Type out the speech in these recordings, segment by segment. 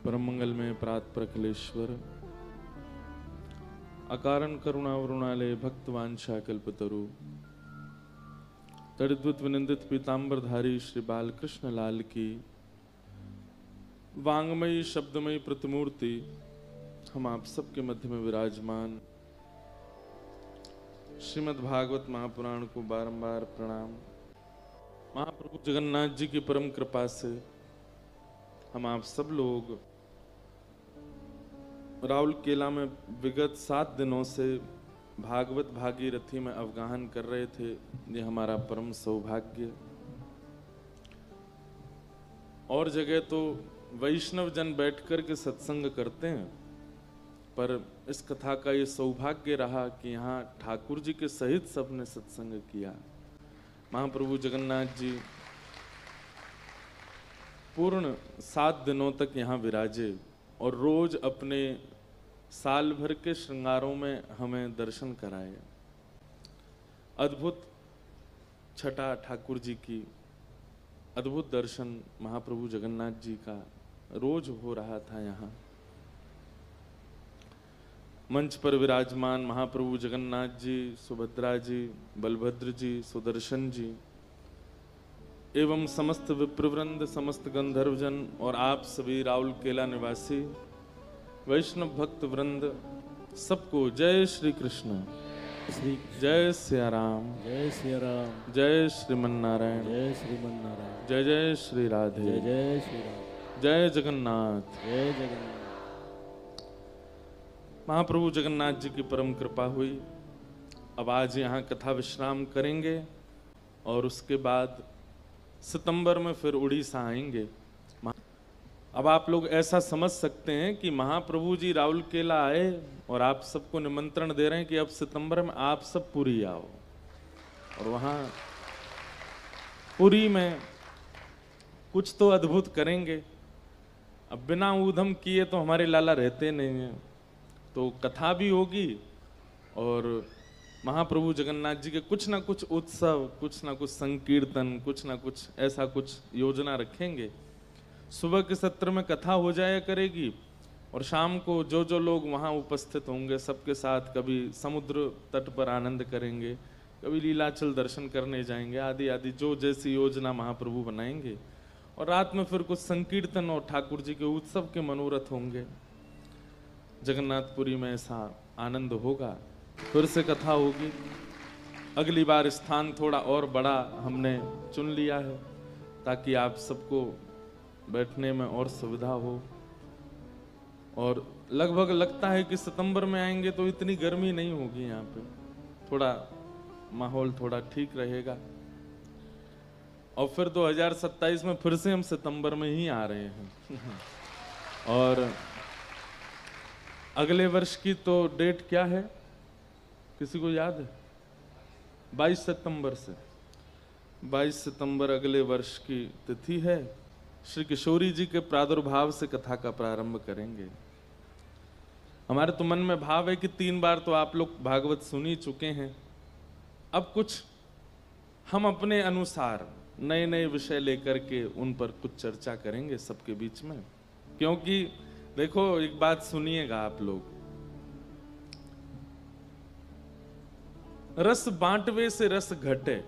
परम मंगल में प्रात अखिलेश्वर अकारण करुणा वरुणालय भक्तवांछा कल्पतरु तड़िद्वत विनिंदित पीतांबरधारी श्री बालकृष्ण लाल की वांगमयी शब्दमयी प्रतिमूर्ति हम आप सबके मध्य में विराजमान श्रीमद् भागवत महापुराण को बारंबार प्रणाम। महाप्रभु जगन्नाथ जी की परम कृपा से हम आप सब लोग राउरकेला में विगत 7 दिनों से भागवत भागीरथी में अवगाहन कर रहे थे। ये हमारा परम सौभाग्य। और जगह तो वैष्णव जन बैठकर के सत्संग करते हैं, पर इस कथा का ये सौभाग्य रहा कि यहाँ ठाकुर जी के सहित सबने सत्संग किया। महाप्रभु जगन्नाथ जी पूर्ण 7 दिनों तक यहाँ विराजे और रोज अपने साल भर के श्रृंगारों में हमें दर्शन कराए। अद्भुत छटा ठाकुर जी की, अद्भुत दर्शन महाप्रभु जगन्नाथ जी का रोज हो रहा था। यहाँ मंच पर विराजमान महाप्रभु जगन्नाथ जी, सुभद्रा जी, बलभद्र जी, सुदर्शन जी एवं समस्त विप्रवृंद, समस्त गंधर्वजन और आप सभी राउरकेला निवासी वैष्णव भक्त वृंद सबको जय श्री कृष्ण, जय सिया राम, जय सिया राम, जय श्रीमन नारायण, जय श्रीमन नारायण, जय जय श्री राधे, जय जय श्री राम, जय जगन्नाथ, जय जगन्नाथ। महाप्रभु जगन्नाथ जी की परम कृपा हुई। अब आज यहाँ कथा विश्राम करेंगे और उसके बाद सितंबर में फिर उड़ीसा आएंगे। अब आप लोग ऐसा समझ सकते हैं कि महाप्रभु जी राउरकेला आए और आप सबको निमंत्रण दे रहे हैं कि अब सितंबर में आप सब पुरी आओ, और वहाँ पुरी में कुछ तो अद्भुत करेंगे। अब बिना ऊधम किए तो हमारे लाला रहते नहीं हैं, तो कथा भी होगी और महाप्रभु जगन्नाथ जी के कुछ ना कुछ उत्सव, कुछ ना कुछ संकीर्तन, कुछ ना कुछ ऐसा कुछ योजना रखेंगे। सुबह के सत्र में कथा हो जाया करेगी और शाम को जो जो लोग वहाँ उपस्थित होंगे सबके साथ कभी समुद्र तट पर आनंद करेंगे, कभी लीलाचल दर्शन करने जाएंगे, आदि आदि जो जैसी योजना महाप्रभु बनाएंगे। और रात में फिर कुछ संकीर्तन और ठाकुर जी के उत्सव के मनोरथ होंगे। जगन्नाथपुरी में ऐसा आनंद होगा। फिर से कथा होगी। अगली बार स्थान थोड़ा और बड़ा हमने चुन लिया है ताकि आप सबको बैठने में और सुविधा हो। और लगभग लगता है कि सितंबर में आएंगे तो इतनी गर्मी नहीं होगी यहाँ पे, थोड़ा माहौल थोड़ा ठीक रहेगा। और फिर 2027 में फिर से हम सितंबर में ही आ रहे हैं। और अगले वर्ष की तो डेट क्या है, किसी को याद है? 22 सितंबर से 22 सितंबर अगले वर्ष की तिथि है। श्री किशोरी जी के प्रादुर्भाव से कथा का प्रारंभ करेंगे। हमारे तो मन में भाव है कि 3 बार तो आप लोग भागवत सुन ही चुके हैं। अब कुछ हम अपने अनुसार नए नए विषय लेकर के उन पर कुछ चर्चा करेंगे सबके बीच में। क्योंकि देखो, एक बात सुनिएगा आप लोग, रस बांटवे से रस घटे,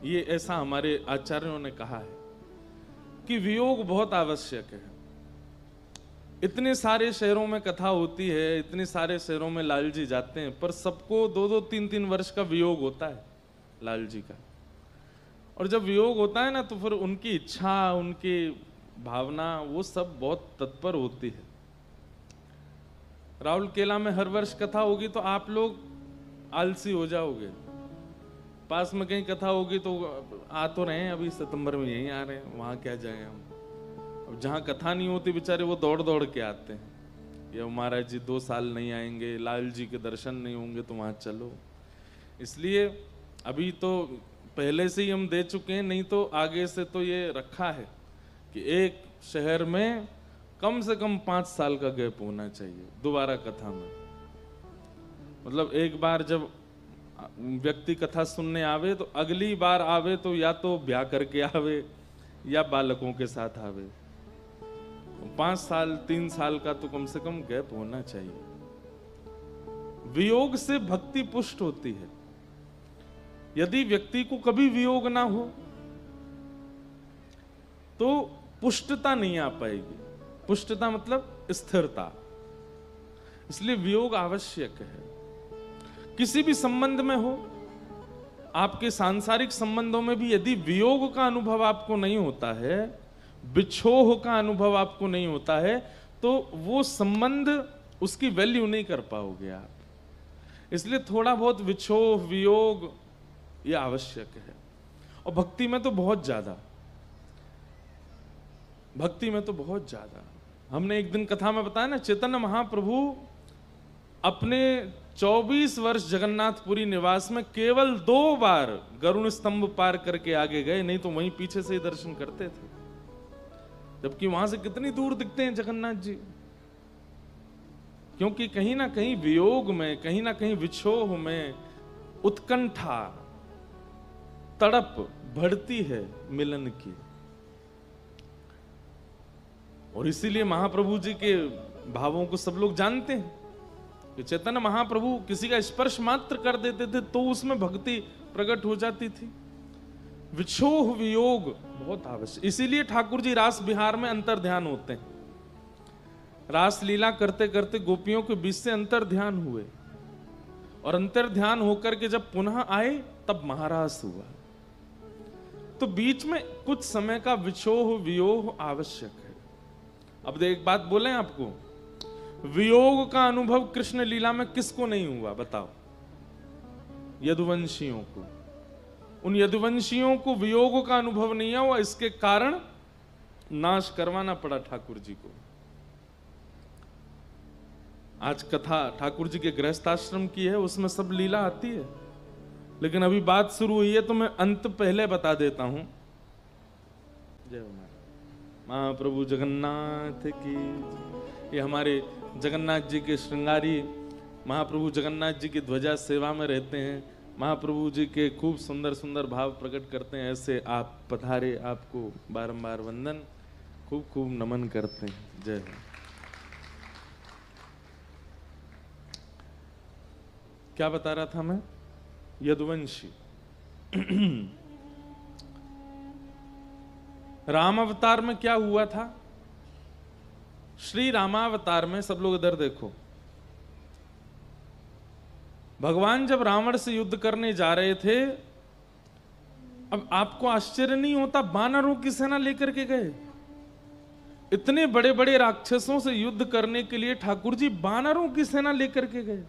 ये ऐसा हमारे आचार्यों ने कहा है कि वियोग बहुत आवश्यक है। इतने सारे शहरों में कथा होती है, इतने सारे शहरों में लाल जी जाते हैं, पर सबको 2-2, 3-3 वर्ष का वियोग होता है लाल जी का। और जब वियोग होता है ना, तो फिर उनकी इच्छा, उनकी भावना, वो सब बहुत तत्पर होती है। राउरकेला में हर वर्ष कथा होगी तो आप लोग आलसी हो जाओगे। पास में कहीं कथा होगी तो आ तो रहे हैं, अभी सितंबर में यहीं आ रहे हैं, वहां क्या जाए हम। अब जहाँ कथा नहीं होती बेचारे वो दौड़ दौड़ के आते हैं। ये महाराज जी 2 साल नहीं आएंगे, लाल जी के दर्शन नहीं होंगे, तो वहां चलो। इसलिए अभी तो पहले से ही हम दे चुके हैं, नहीं तो आगे से तो ये रखा है कि एक शहर में कम से कम 5 साल का गैप होना चाहिए दोबारा कथा में। मतलब एक बार जब व्यक्ति कथा सुनने आवे तो अगली बार आवे तो या तो ब्याह करके आवे या बालकों के साथ आवे। 5 साल 3 साल का तो कम से कम गैप होना चाहिए। वियोग से भक्ति पुष्ट होती है। यदि व्यक्ति को कभी वियोग ना हो तो पुष्टता नहीं आ पाएगी। पुष्टता मतलब स्थिरता। इसलिए वियोग आवश्यक है। किसी भी संबंध में हो, आपके सांसारिक संबंधों में भी यदि वियोग का अनुभव आपको नहीं होता है, विछोह का अनुभव आपको नहीं होता है, तो वो संबंध, उसकी वैल्यू नहीं कर पाओगे आप। इसलिए थोड़ा बहुत विछोह, वियोग ये आवश्यक है। और भक्ति में तो बहुत ज्यादा, भक्ति में तो बहुत ज्यादा। हमने एक दिन कथा में बताया ना, चैतन्य महाप्रभु अपने 24 वर्ष जगन्नाथपुरी निवास में केवल 2 बार गरुण स्तंभ पार करके आगे गए, नहीं तो वहीं पीछे से ही दर्शन करते थे। जबकि वहां से कितनी दूर दिखते हैं जगन्नाथ जी। क्योंकि कहीं ना कहीं वियोग में, कहीं ना कहीं विछोह में उत्कंठा, तड़प बढ़ती है मिलन की। और इसीलिए महाप्रभु जी के भावों को सब लोग जानते हैं कि चैतन्य महाप्रभु किसी का स्पर्श मात्र कर देते थे तो उसमें भक्ति प्रकट हो जाती थी। विछोह वियोग बहुत आवश्यक। इसीलिए ठाकुर जी रास विहार में अंतर ध्यान होते हैं। रास लीला करते करते गोपियों के बीच से अंतर ध्यान हुए, और अंतर ध्यान होकर के जब पुनः आए तब महारास हुआ। तो बीच में कुछ समय का विछोह वियोग आवश्यक है। अब एक बात बोले आपको, वियोग का अनुभव कृष्ण लीला में किसको नहीं हुआ बताओ? यदुवंशियों को। उन यदुवंशियों को वियोग का अनुभव नहीं हुआ, इसके कारण नाश करवाना पड़ा ठाकुर जी को। आज कथा ठाकुर जी के गृहस्थाश्रम की है, उसमें सब लीला आती है, लेकिन अभी बात शुरू हुई है तो मैं अंत पहले बता देता हूं। जय महाप्रभु जगन्नाथ की। ये हमारे जगन्नाथ जी के श्रृंगारी महाप्रभु जगन्नाथ जी की ध्वजा सेवा में रहते हैं। महाप्रभु जी के खूब सुंदर सुंदर भाव प्रकट करते हैं। ऐसे आप पधारे, आपको बारंबार वंदन, खूब खूब नमन करते हैं। जय हो। क्या बता रहा था मैं? यदुवंशी। राम अवतार में क्या हुआ था? श्री रामावतार में, सब लोग इधर देखो, भगवान जब रावण से युद्ध करने जा रहे थे, अब आपको आश्चर्य नहीं होता, वानरों की सेना लेकर के गए। इतने बड़े बड़े राक्षसों से युद्ध करने के लिए ठाकुर जी वानरों की सेना लेकर के गए।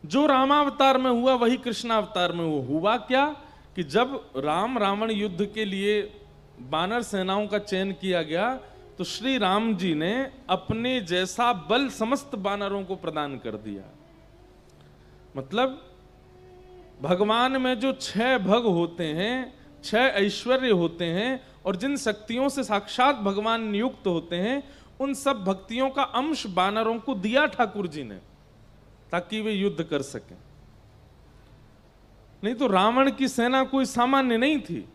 जो रामावतार में हुआ वही कृष्णावतार में हुआ क्या कि जब राम रावण युद्ध के लिए वानर सेनाओं का चयन किया गया तो श्री राम जी ने अपने जैसा बल समस्त वानरों को प्रदान कर दिया। मतलब भगवान में जो 6 भग होते हैं, 6 ऐश्वर्य होते हैं, और जिन शक्तियों से साक्षात भगवान नियुक्त होते हैं, उन सब भक्तियों का अंश वानरों को दिया ठाकुर जी ने, ताकि वे युद्ध कर सकें। नहीं तो रावण की सेना कोई सामान्य नहीं थी।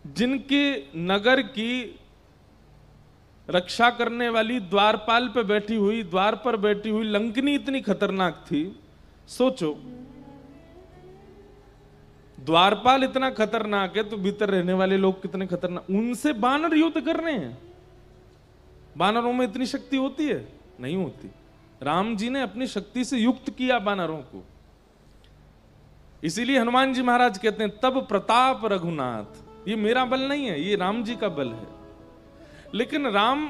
जिनके नगर की रक्षा करने वाली द्वारपाल पे बैठी हुई, द्वार पर बैठी हुई लंकिनी इतनी खतरनाक थी। सोचो, द्वारपाल इतना खतरनाक है तो भीतर रहने वाले लोग कितने खतरनाक। उनसे वानर युद्ध कर रहे हैं। वानरों में इतनी शक्ति होती है? नहीं होती। राम जी ने अपनी शक्ति से युक्त किया वानरों को। इसीलिए हनुमान जी महाराज कहते हैं तब प्रताप रघुनाथ। ये मेरा बल नहीं है, ये राम जी का बल है। लेकिन राम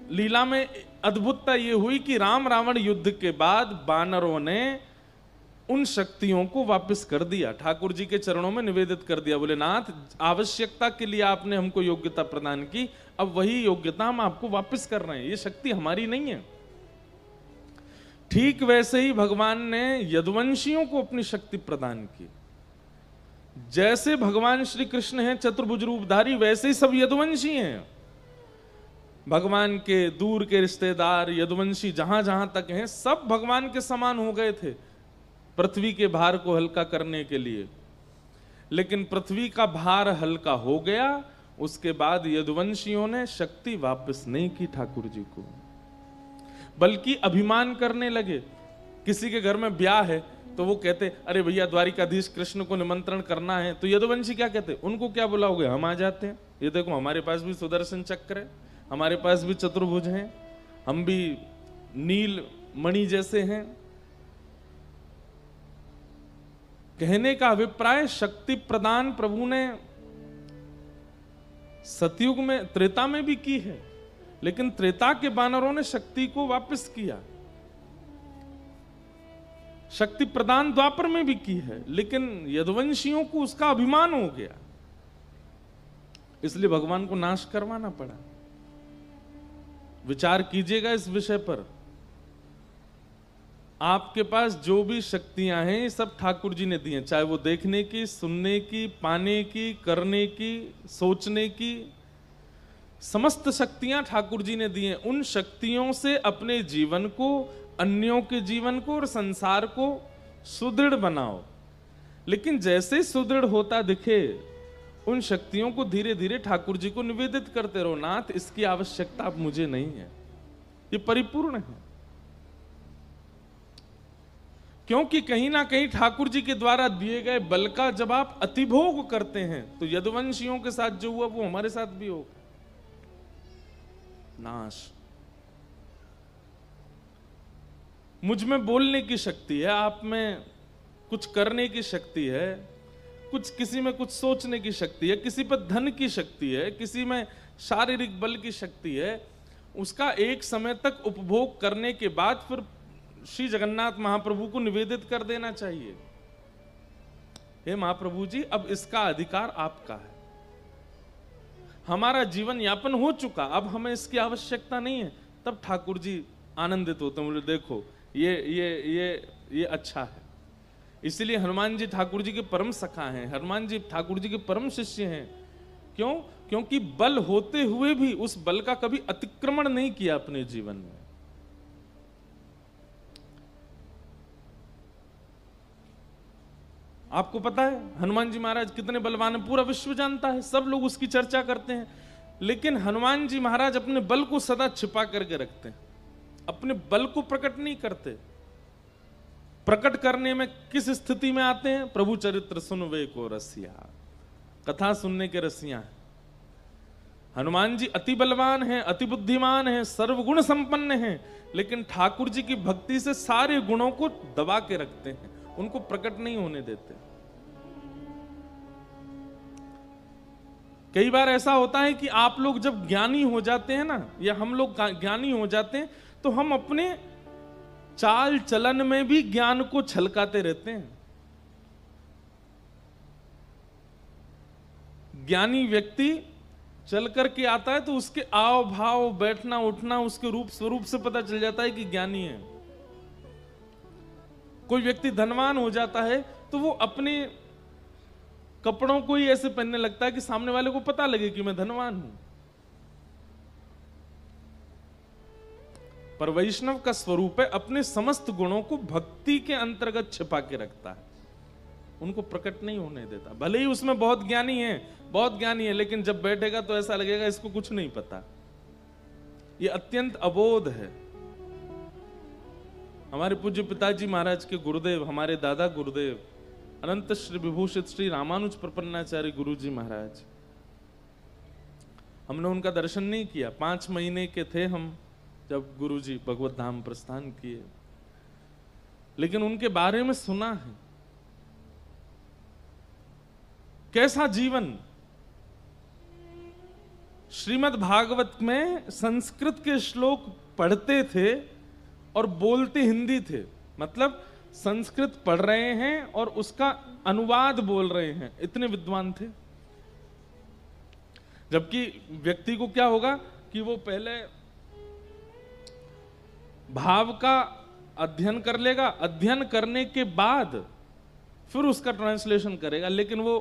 लीला में अद्भुतता ये हुई कि राम रावण युद्ध के बाद वानरों ने उन शक्तियों को वापस कर दिया, ठाकुर जी के चरणों में निवेदित कर दिया। बोले नाथ, आवश्यकता के लिए आपने हमको योग्यता प्रदान की, अब वही योग्यता हम आपको वापस कर रहे हैं, ये शक्ति हमारी नहीं है। ठीक वैसे ही भगवान ने यदुवंशियों को अपनी शक्ति प्रदान की। जैसे भगवान श्री कृष्ण हैं चतुर्भुज रूपधारी, वैसे ही सब यदुवंशी हैं। भगवान के दूर के रिश्तेदार यदुवंशी जहां जहां तक हैं, सब भगवान के समान हो गए थे पृथ्वी के भार को हल्का करने के लिए। लेकिन पृथ्वी का भार हल्का हो गया। उसके बाद यदुवंशियों ने शक्ति वापस नहीं की ठाकुर जी को, बल्कि अभिमान करने लगे। किसी के घर में ब्याह है तो वो कहते, अरे भैया द्वारिकाधीश कृष्ण को निमंत्रण करना है, तो यदुवंशी क्या कहते, उनको क्या बुलाओगे, हम आ जाते हैं। ये देखो हमारे पास भी सुदर्शन चक्र है, हमारे पास भी चतुर्भुज हैं, हम भी नील मणि जैसे हैं। कहने का अभिप्राय शक्ति प्रदान प्रभु ने सतयुग में, त्रेता में भी की है, लेकिन त्रेता के वानरों ने शक्ति को वापस किया। शक्ति प्रदान द्वापर में भी की है, लेकिन यदुवंशियों को उसका अभिमान हो गया, इसलिए भगवान को नाश करवाना पड़ा। विचार कीजिएगा इस विषय पर। आपके पास जो भी शक्तियां हैं ये सब ठाकुर जी ने दी हैं, चाहे वो देखने की, सुनने की, पाने की, करने की, सोचने की, समस्त शक्तियां ठाकुर जी ने दी हैं। उन शक्तियों से अपने जीवन को, अन्यों के जीवन को और संसार को सुदृढ़ बनाओ। लेकिन जैसे सुदृढ़ होता दिखे, उन शक्तियों को धीरे धीरे ठाकुर जी को निवेदित करते रहो। नाथ, इसकी आवश्यकता अब मुझे नहीं है, ये परिपूर्ण है। क्योंकि कहीं ना कहीं ठाकुर जी के द्वारा दिए गए बल का जब आप अतिभोग करते हैं, तो यदुवंशियों के साथ जो हुआ वो हमारे साथ भी होगा, नाश। मुझ में बोलने की शक्ति है, आप में कुछ करने की शक्ति है, कुछ किसी में कुछ सोचने की शक्ति है, किसी पर धन की शक्ति है, किसी में शारीरिक बल की शक्ति है। उसका एक समय तक उपभोग करने के बाद फिर श्री जगन्नाथ महाप्रभु को निवेदित कर देना चाहिए। हे महाप्रभु जी, अब इसका अधिकार आपका है, हमारा जीवन यापन हो चुका, अब हमें इसकी आवश्यकता नहीं है। तब ठाकुर जी आनंदित होते हैं, बोले देखो ये अच्छा है। इसलिए हनुमान जी ठाकुर जी के परम सखा हैं, हनुमान जी ठाकुर जी के परम शिष्य हैं। क्यों? क्योंकि बल होते हुए भी उस बल का कभी अतिक्रमण नहीं किया अपने जीवन में। आपको पता है हनुमान जी महाराज कितने बलवान हैं, पूरा विश्व जानता है, सब लोग उसकी चर्चा करते हैं। लेकिन हनुमान जी महाराज अपने बल को सदा छिपा करके रखते हैं, अपने बल को प्रकट नहीं करते। प्रकट करने में किस स्थिति में आते हैं? प्रभु चरित्र सुनवे को रसिया, कथा सुनने के रसिया हैं। हनुमान जी अति बलवान हैं, अति बुद्धिमान हैं, सर्वगुण संपन्न हैं, लेकिन ठाकुर जी की भक्ति से सारे गुणों को दबा के रखते हैं, उनको प्रकट नहीं होने देते। कई बार ऐसा होता है कि आप लोग जब ज्ञानी हो जाते हैं ना, या हम लोग ज्ञानी हो जाते हैं, तो हम अपने चाल चलन में भी ज्ञान को छलकाते रहते हैं। ज्ञानी व्यक्ति चल करके आता है तो उसके आव भाव, बैठना उठना, उसके रूप स्वरूप से पता चल जाता है कि ज्ञानी है। कोई व्यक्ति धनवान हो जाता है तो वो अपने कपड़ों को ही ऐसे पहनने लगता है कि सामने वाले को पता लगे कि मैं धनवान हूं। पर वैष्णव का स्वरूप है अपने समस्त गुणों को भक्ति के अंतर्गत छिपा के रखता है, उनको प्रकट नहीं होने देता। भले ही उसमें बहुत ज्ञानी है, बहुत ज्ञानी है, लेकिन जब बैठेगा तो ऐसा लगेगा इसको कुछ नहीं पता, ये अत्यंत अबोध है। हमारे पूज्य पिताजी महाराज के गुरुदेव, हमारे दादा गुरुदेव अनंत श्री विभूषित श्री रामानुज प्रपन्नाचार्य गुरु जी महाराज, हमने उनका दर्शन नहीं किया। 5 महीने के थे हम जब गुरु जी भगवत धाम प्रस्थान किए, लेकिन उनके बारे में सुना है। कैसा जीवन! श्रीमद् भागवत में संस्कृत के श्लोक पढ़ते थे और बोलते हिंदी थे, मतलब संस्कृत पढ़ रहे हैं और उसका अनुवाद बोल रहे हैं, इतने विद्वान थे। जबकि व्यक्ति को क्या होगा कि वो पहले भाव का अध्ययन कर लेगा, अध्ययन करने के बाद फिर उसका ट्रांसलेशन करेगा, लेकिन वो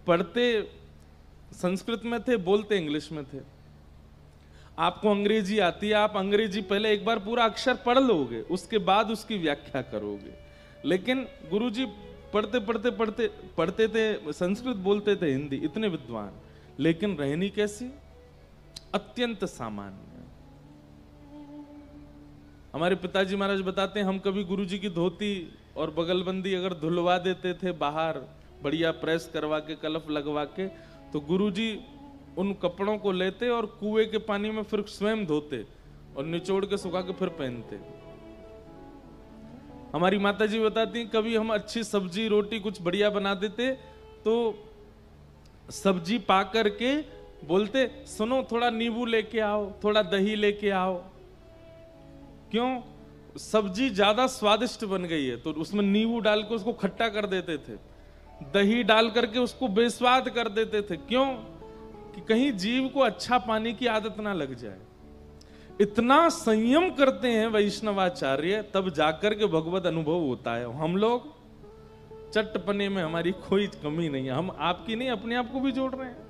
पढ़ते संस्कृत में थे, बोलते इंग्लिश में थे। आपको अंग्रेजी आती है, आप अंग्रेजी पहले एक बार पूरा अक्षर पढ़ लोगे, उसके बाद उसकी व्याख्या करोगे। लेकिन गुरुजी पढ़ते पढ़ते पढ़ते पढ़ते थे, संस्कृत बोलते थे, हिंदी, इतने विद्वान, लेकिन रहनी कैसी? अत्यंत सामान्य। हमारे पिताजी महाराज बताते हैं, हम कभी गुरुजी की धोती और बगलबंदी अगर धुलवा देते थे बाहर, बढ़िया प्रेस करवा के, कलफ लगवा के, तो गुरुजी उन कपड़ों को लेते और कुएं के पानी में फिर स्वयं धोते और निचोड़ के सुखा के फिर पहनते। हमारी माताजी बताती हैं, कभी हम अच्छी सब्जी रोटी कुछ बढ़िया बना देते तो सब्जी पा करके बोलते, सुनो थोड़ा नींबू लेके आओ, थोड़ा दही लेके आओ। क्यों? सब्जी ज्यादा स्वादिष्ट बन गई है, तो उसमें नींबू डाल के उसको खट्टा कर देते थे, दही डाल करके उसको बेस्वाद कर देते थे। क्यों? कि कहीं जीव को अच्छा पाने की आदत ना लग जाए। इतना संयम करते हैं वैष्णवाचार्य, तब जाकर के भगवत अनुभव होता है। हम लोग चट्टपने में हमारी कोई कमी नहीं है, हम आपकी नहीं अपने आप को भी जोड़ रहे हैं।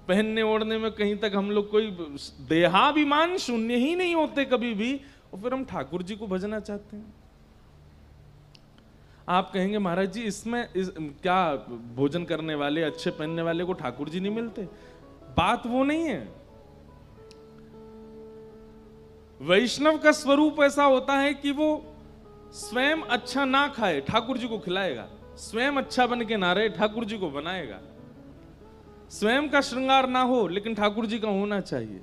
पहनने ओढ़ने में कहीं तक हम लोग कोई देहाभिमान शून्य ही नहीं होते कभी भी, और फिर हम ठाकुर जी को भजना चाहते हैं। आप कहेंगे महाराज जी क्या भोजन करने वाले, अच्छे पहनने वाले को ठाकुर जी नहीं मिलते? बात वो नहीं है। वैष्णव का स्वरूप ऐसा होता है कि वो स्वयं अच्छा ना खाए, ठाकुर जी को खिलाएगा। स्वयं अच्छा बन के ना रहे, ठाकुर जी को बनाएगा। स्वयं का श्रृंगार ना हो, लेकिन ठाकुर जी का होना चाहिए।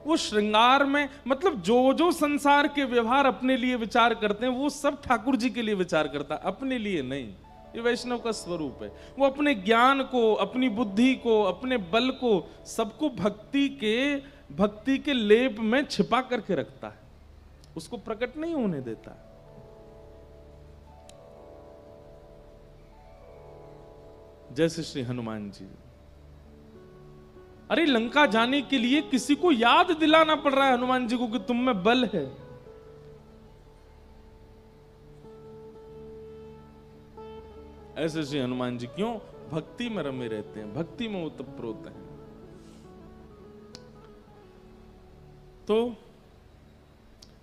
वो श्रृंगार में मतलब जो संसार के व्यवहार अपने लिए विचार करते हैं, वो सब ठाकुर जी के लिए विचार करता है, अपने लिए नहीं। ये वैष्णव का स्वरूप है। वो अपने ज्ञान को, अपनी बुद्धि को, अपने बल को, सबको भक्ति के लेप में छिपा करके रखता है, उसको प्रकट नहीं होने देता। जैसे श्री हनुमान जी, अरे लंका जाने के लिए किसी को याद दिलाना पड़ रहा है हनुमान जी को कि तुम में बल है। ऐसे श्री हनुमान जी क्यों? भक्ति में रमे रहते हैं, भक्ति में ओतप्रोत हैं। तो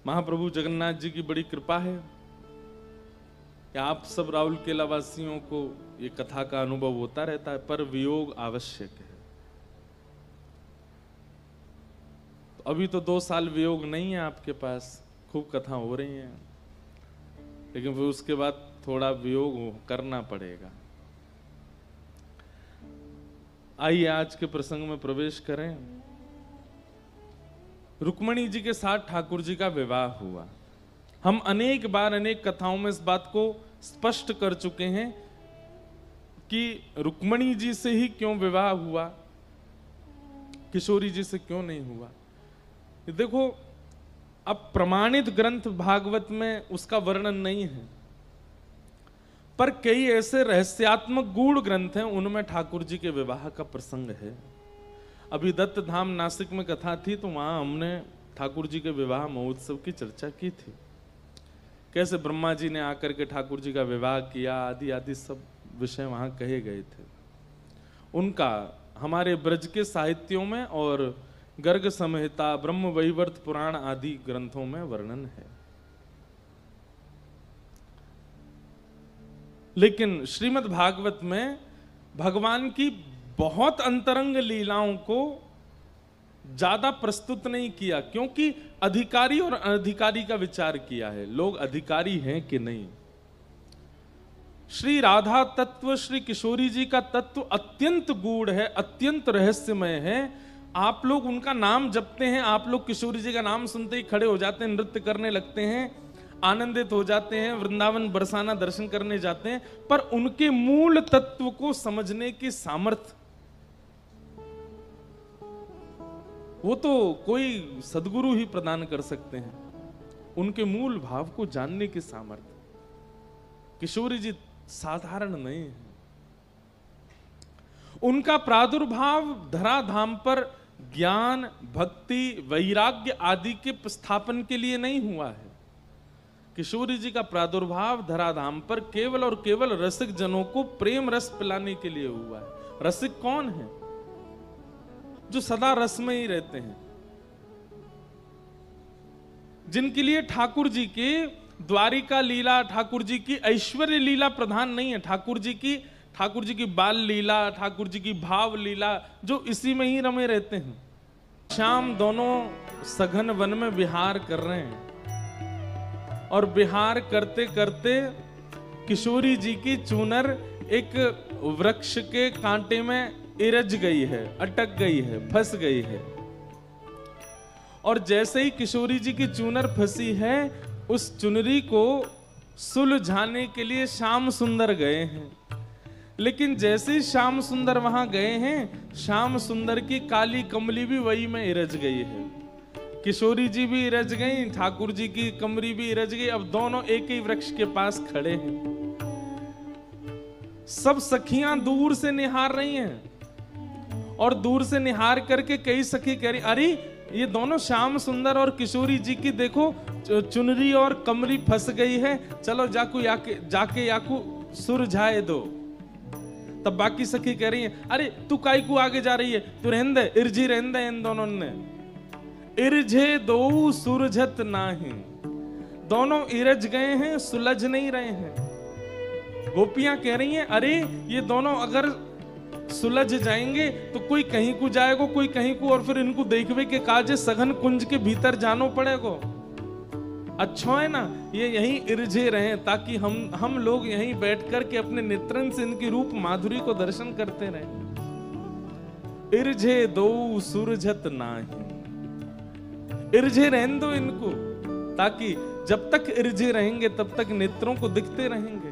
महाप्रभु जगन्नाथ जी की बड़ी कृपा है कि आप सब राउरकेला वासियों को ये कथा का अनुभव होता रहता है, पर वियोग आवश्यक है। तो अभी तो 2 साल वियोग नहीं है आपके पास, खूब कथा हो रही हैं, लेकिन फिर उसके बाद थोड़ा वियोग करना पड़ेगा। आइए आज के प्रसंग में प्रवेश करें। रुक्मणी जी के साथ ठाकुर जी का विवाह हुआ। हम अनेक बार अनेक कथाओं में इस बात को स्पष्ट कर चुके हैं कि रुक्मणी जी से ही क्यों विवाह हुआ, किशोरी जी से क्यों नहीं हुआ। देखो, अब प्रमाणित ग्रंथ भागवत में उसका वर्णन नहीं है, पर कई ऐसे रहस्यात्मक गूढ़ ग्रंथ हैं, उनमें ठाकुर जी के विवाह का प्रसंग है। अभी दत्त धाम नासिक में कथा थी, तो वहां हमने ठाकुर जी के विवाह महोत्सव की चर्चा की थी। कैसे ब्रह्मा जी ने आकर के ठाकुर जी का विवाह किया, आदि आदि सब विषय वहां कहे गए थे। उनका हमारे ब्रज के साहित्यों में और गर्ग संहिता, ब्रह्म वैवर्त पुराण आदि ग्रंथों में वर्णन है। लेकिन श्रीमद् भागवत में भगवान की बहुत अंतरंग लीलाओं को ज्यादा प्रस्तुत नहीं किया, क्योंकि अधिकारी और अनधिकारी का विचार किया है। लोग अधिकारी हैं कि नहीं। श्री राधा तत्व, श्री किशोरी जी का तत्व अत्यंत गूढ़ है, अत्यंत रहस्यमय है। आप लोग उनका नाम जपते हैं, आप लोग किशोरी जी का नाम सुनते ही खड़े हो जाते हैं, नृत्य करने लगते हैं, आनंदित हो जाते हैं, वृंदावन बरसाना दर्शन करने जाते हैं, पर उनके मूल तत्व को समझने की सामर्थ्य वो तो कोई सद्गुरु ही प्रदान कर सकते हैं। उनके मूल भाव को जानने की सामर्थ्य किशोरी जी साधारण नहीं है। उनका प्रादुर्भाव धराधाम पर ज्ञान, भक्ति, वैराग्य आदि के स्थापन के लिए नहीं हुआ है। किशोरी जी का प्रादुर्भाव धराधाम पर केवल और केवल रसिक जनों को प्रेम रस पिलाने के लिए हुआ है। रसिक कौन है? जो सदा रस में ही रहते हैं, जिनके लिए ठाकुर जी के द्वारिका लीला ठाकुर जी की ऐश्वर्य लीला प्रधान नहीं है। ठाकुर जी की बाल लीला, ठाकुर जी की भाव लीला, जो इसी में ही रमे रहते हैं। श्याम दोनों सघन वन में विहार कर रहे हैं और विहार करते करते किशोरी जी की चूनर एक वृक्ष के कांटे में इरज गई है, अटक गई है, फंस गई है। और जैसे ही किशोरी जी की चूनर फंसी है, उस चुनरी को सुलझाने के लिए श्याम सुंदर गए हैं। लेकिन जैसे ही श्याम सुंदर वहां गए हैं, श्याम सुंदर की काली कमली भी वही में इरज गई है। किशोरी जी भी इरज गई, ठाकुर जी की कमरी भी इरज गई। अब दोनों एक ही वृक्ष के पास खड़े हैं। सब सखियां दूर से निहार रही हैं और दूर से निहार करके कई सखी कह रही, अरे ये दोनों श्याम सुंदर और किशोरी जी की देखो चुनरी और कमरी फंस गई है, चलो जाके याकू सुलझाए दो। तब बाकी सखी कह रही हैं, अरे तू काई को आगे जा रही है, तू रहने दे, इरजी रहने दे। इन दोनों ने इरझे दो सुरझत नाही, दोनों इरज गए हैं, सुलझ नहीं रहे हैं। गोपियां कह रही हैं, अरे ये दोनों अगर सुलझ जाएंगे तो कोई कहीं को जाएगा, कोई कहीं को, और फिर इनको देखवे के काजे सघन कुंज के भीतर जानो पड़ेगा। अच्छा है ना ये यहीं इरझे रहे, ताकि हम लोग यहीं बैठ कर के अपने नेत्रन से इनकी रूप माधुरी को दर्शन करते रहे। इरझे दो सुरझत नाही, इरझे रहने दो इनको, ताकि जब तक इरझे रहेंगे तब तक नेत्रों को दिखते रहेंगे।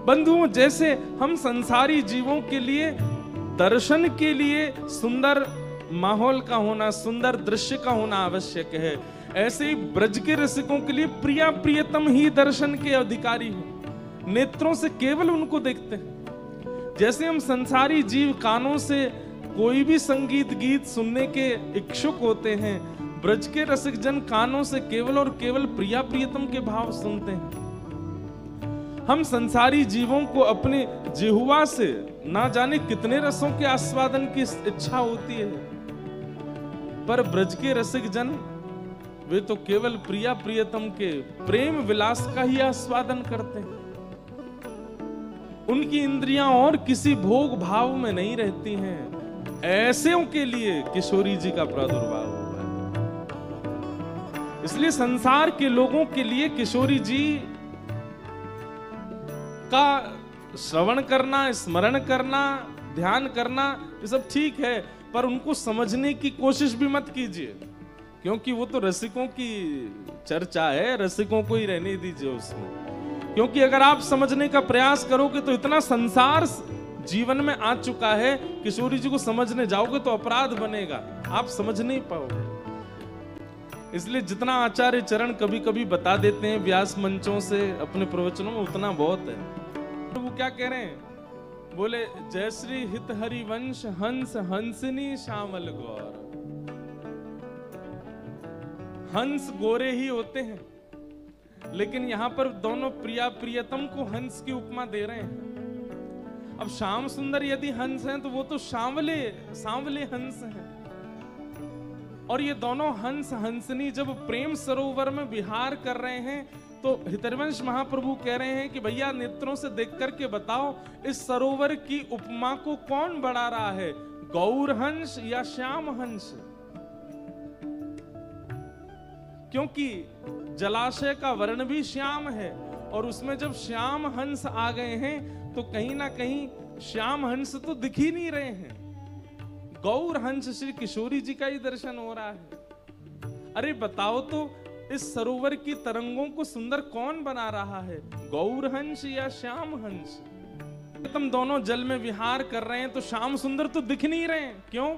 बंधुओं, जैसे हम संसारी जीवों के लिए दर्शन के लिए सुंदर माहौल का होना, सुंदर दृश्य का होना आवश्यक है, ऐसे ही ब्रज के रसिकों के लिए प्रिया प्रियतम ही दर्शन के अधिकारी हैं। नेत्रों से केवल उनको देखते हैं। जैसे हम संसारी जीव कानों से कोई भी संगीत गीत सुनने के इच्छुक होते हैं, ब्रज के रसिक जन कानों से केवल और केवल प्रिया प्रियतम के भाव सुनते हैं। हम संसारी जीवों को अपने जिह्वा से ना जाने कितने रसों के आस्वादन की इच्छा होती है, पर ब्रज के रसिक जन वे तो केवल प्रिया प्रियतम के प्रेम विलास का ही आस्वादन करते हैं। उनकी इंद्रियां और किसी भोग भाव में नहीं रहती हैं। ऐसेों के लिए किशोरी जी का प्रादुर्भाव हुआ है। इसलिए संसार के लोगों के लिए किशोरी जी का श्रवण करना, स्मरण करना, ध्यान करना, ये सब ठीक है, पर उनको समझने की कोशिश भी मत कीजिए, क्योंकि वो तो रसिकों की चर्चा है, रसिकों को ही रहने दीजिए उसमें। क्योंकि अगर आप समझने का प्रयास करोगे तो इतना संसार जीवन में आ चुका है, किशोरी जी को समझने जाओगे तो अपराध बनेगा, आप समझ नहीं पाओगे। इसलिए जितना आचार्य चरण कभी कभी बता देते हैं व्यास मंचों से अपने प्रवचनों में, उतना बहुत है। तो वो क्या कह रहे हैं, बोले जय श्री हित हरि वंश हंस हंसनी श्यामल गौर। हंस गोरे ही होते हैं, लेकिन यहां पर दोनों प्रिया प्रियतम को हंस की उपमा दे रहे हैं। अब श्याम सुंदर यदि हंस हैं तो वो तो सांवले सांवले हंस हैं, और ये दोनों हंस हंसनी जब प्रेम सरोवर में विहार कर रहे हैं, तो हितरवंश महाप्रभु कह रहे हैं कि भैया नेत्रों से देख करके बताओ, इस सरोवर की उपमा को कौन बढ़ा रहा है, गौर हंस या श्याम हंस? क्योंकि जलाशय का वर्ण भी श्याम है, और उसमें जब श्याम हंस आ गए हैं तो कहीं ना कहीं श्याम हंस तो दिख ही नहीं रहे हैं, गौर हंस श्री किशोरी जी का ही दर्शन हो रहा है। अरे बताओ तो इस सरोवर की तरंगों को सुंदर कौन बना रहा है, गौर हंस या श्याम हंस? तुम दोनों जल में विहार कर रहे हैं तो श्याम सुंदर तो दिख नहीं रहे हैं। क्यों?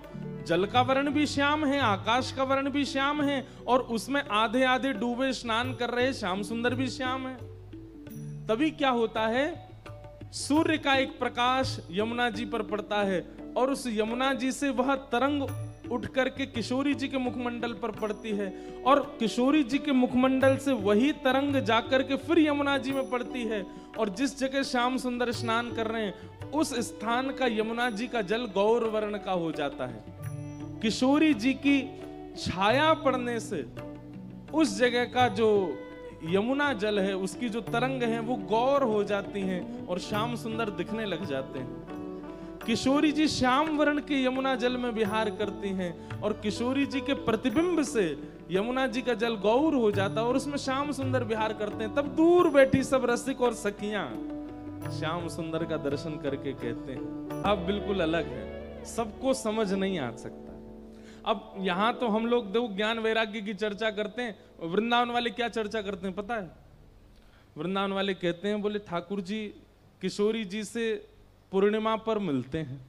जल का वर्ण भी श्याम है, आकाश का वर्ण भी श्याम है, और उसमें आधे आधे डूबे स्नान कर रहे श्याम सुंदर भी श्याम है। तभी क्या होता है, सूर्य का एक प्रकाश यमुना जी पर पड़ता है, और उस यमुना जी से वह तरंग उठ करके किशोरी जी के मुखमंडल पर पड़ती है, और किशोरी जी के मुखमंडल से वही तरंग जाकर के फिर यमुना जी में पड़ती है, और जिस जगह श्याम सुंदर स्नान कर रहे हैं उस स्थान का यमुना जी का जल गौर वर्ण का हो जाता है। किशोरी जी की छाया पड़ने से उस जगह का जो यमुना जल है उसकी जो तरंग है वो गौर हो जाती हैं और श्याम सुंदर दिखने लग जाते हैं। किशोरी जी श्याम वर्ण के यमुना जल में विहार करती हैं और किशोरी जी के प्रतिबिंब से यमुना जी का जल गौर हो जाता है और उसमें श्याम सुंदर विहार करते हैं। तब दूर बैठी सब रसिक और सखियां श्याम सुंदर का दर्शन करके कहते हैं अब बिल्कुल अलग है, सबको समझ नहीं आ सकता। अब यहां तो हम लोग देखो ज्ञान वैराग्य की चर्चा करते हैं, वृंदावन वाले क्या चर्चा करते हैं पता है? वृंदावन वाले कहते हैं बोले ठाकुर जी किशोरी जी से पूर्णिमा पर मिलते हैं।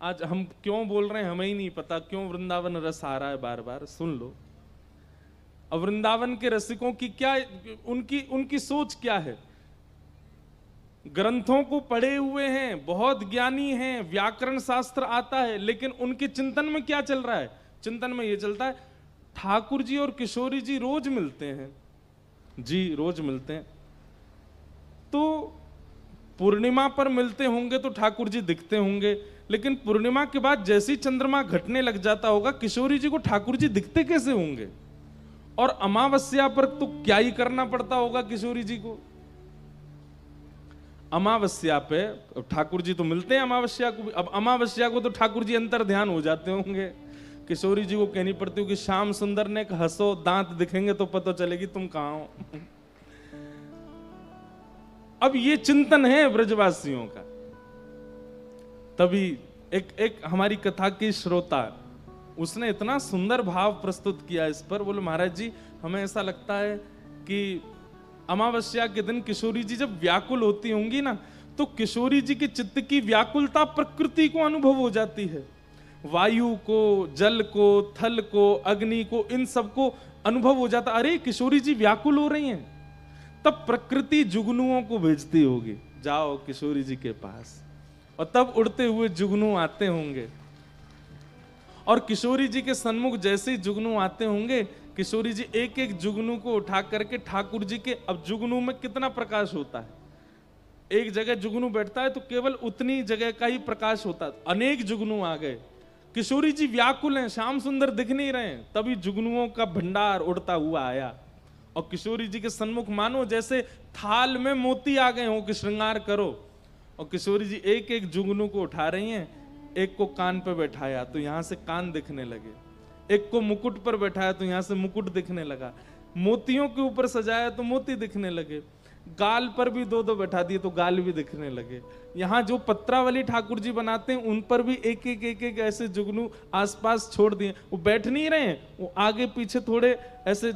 आज हम क्यों बोल रहे हैं हमें ही नहीं पता, क्यों वृंदावन रस आ रहा है बार बार, सुन लो। अब वृंदावन के रसिकों की क्या उनकी सोच क्या है? ग्रंथों को पढ़े हुए हैं, बहुत ज्ञानी हैं, व्याकरण शास्त्र आता है, लेकिन उनके चिंतन में क्या चल रहा है? चिंतन में ये चलता है ठाकुर जी और किशोरी जी रोज मिलते हैं जी, रोज मिलते हैं, तो पूर्णिमा पर मिलते होंगे तो ठाकुर जी दिखते होंगे, लेकिन पूर्णिमा के बाद जैसी चंद्रमा घटने लग जाता होगा किशोरी जी को ठाकुर जी दिखते कैसे होंगे? और अमावस्या पर तो क्या ही करना पड़ता होगा किशोरी जी को। अमावस्या पे ठाकुर जी तो मिलते हैं अमावस्या को भी, अब अमावस्या को तो ठाकुर जी अंतर ध्यान हो जाते होंगे, किशोरी जी को कहनी पड़ती हो कि श्याम सुंदर ने हंसो, दांत दिखेंगे तो पता चलेगी तुम कहां हो। अब ये चिंतन है ब्रजवासियों का। तभी एक हमारी कथा की श्रोता, उसने इतना सुंदर भाव प्रस्तुत किया इस पर, बोले महाराज जी हमें ऐसा लगता है कि अमावस्या के दिन किशोरी जी जब व्याकुल होती होंगी ना, तो किशोरी जी के चित्त की व्याकुलता प्रकृति को अनुभव हो जाती है, वायु को, जल को, थल को, अग्नि को, इन सबको अनुभव हो जाता। अरे किशोरी जी व्याकुल हो रही हैं, तब प्रकृति जुगनुओं को भेजती होगी, जाओ किशोरी जी के पास, और तब उड़ते हुए जुगनू आते होंगे और किशोरी जी के सन्मुख जैसे ही जुगनू आते होंगे, किशोरी जी एक एक जुगनू को उठा करके ठाकुर जी के, अब जुगनू में कितना प्रकाश होता है, एक जगह जुगनू बैठता है तो केवल उतनी जगह का ही प्रकाश होता है, अनेक जुगनू आ गए, किशोरी जी व्याकुल हैं, श्याम सुंदर दिख नहीं रहे हैं, तभी जुगनुओं का भंडार उड़ता हुआ आया और किशोरी जी के सन्मुख मानो जैसे थाल में मोती आ गए हो कि श्रृंगार करो, और किशोरी जी एक एक जुगनू को उठा रही हैं, एक को कान पे बैठाया तो यहां से कान दिखने लगे, एक को मुकुट पर बैठाया तो यहां से मुकुट दिखने लगा, मोतियों के ऊपर सजाया तो मोती दिखने लगे, गाल पर भी दो दो बैठा दिए तो गाल भी दिखने लगे। यहाँ जो पत्रावली ठाकुर जी बनाते हैं उन पर भी एक एक ऐसे जुगनू आसपास छोड़ दिए, वो बैठ नहीं रहे हैं, वो आगे पीछे थोड़े ऐसे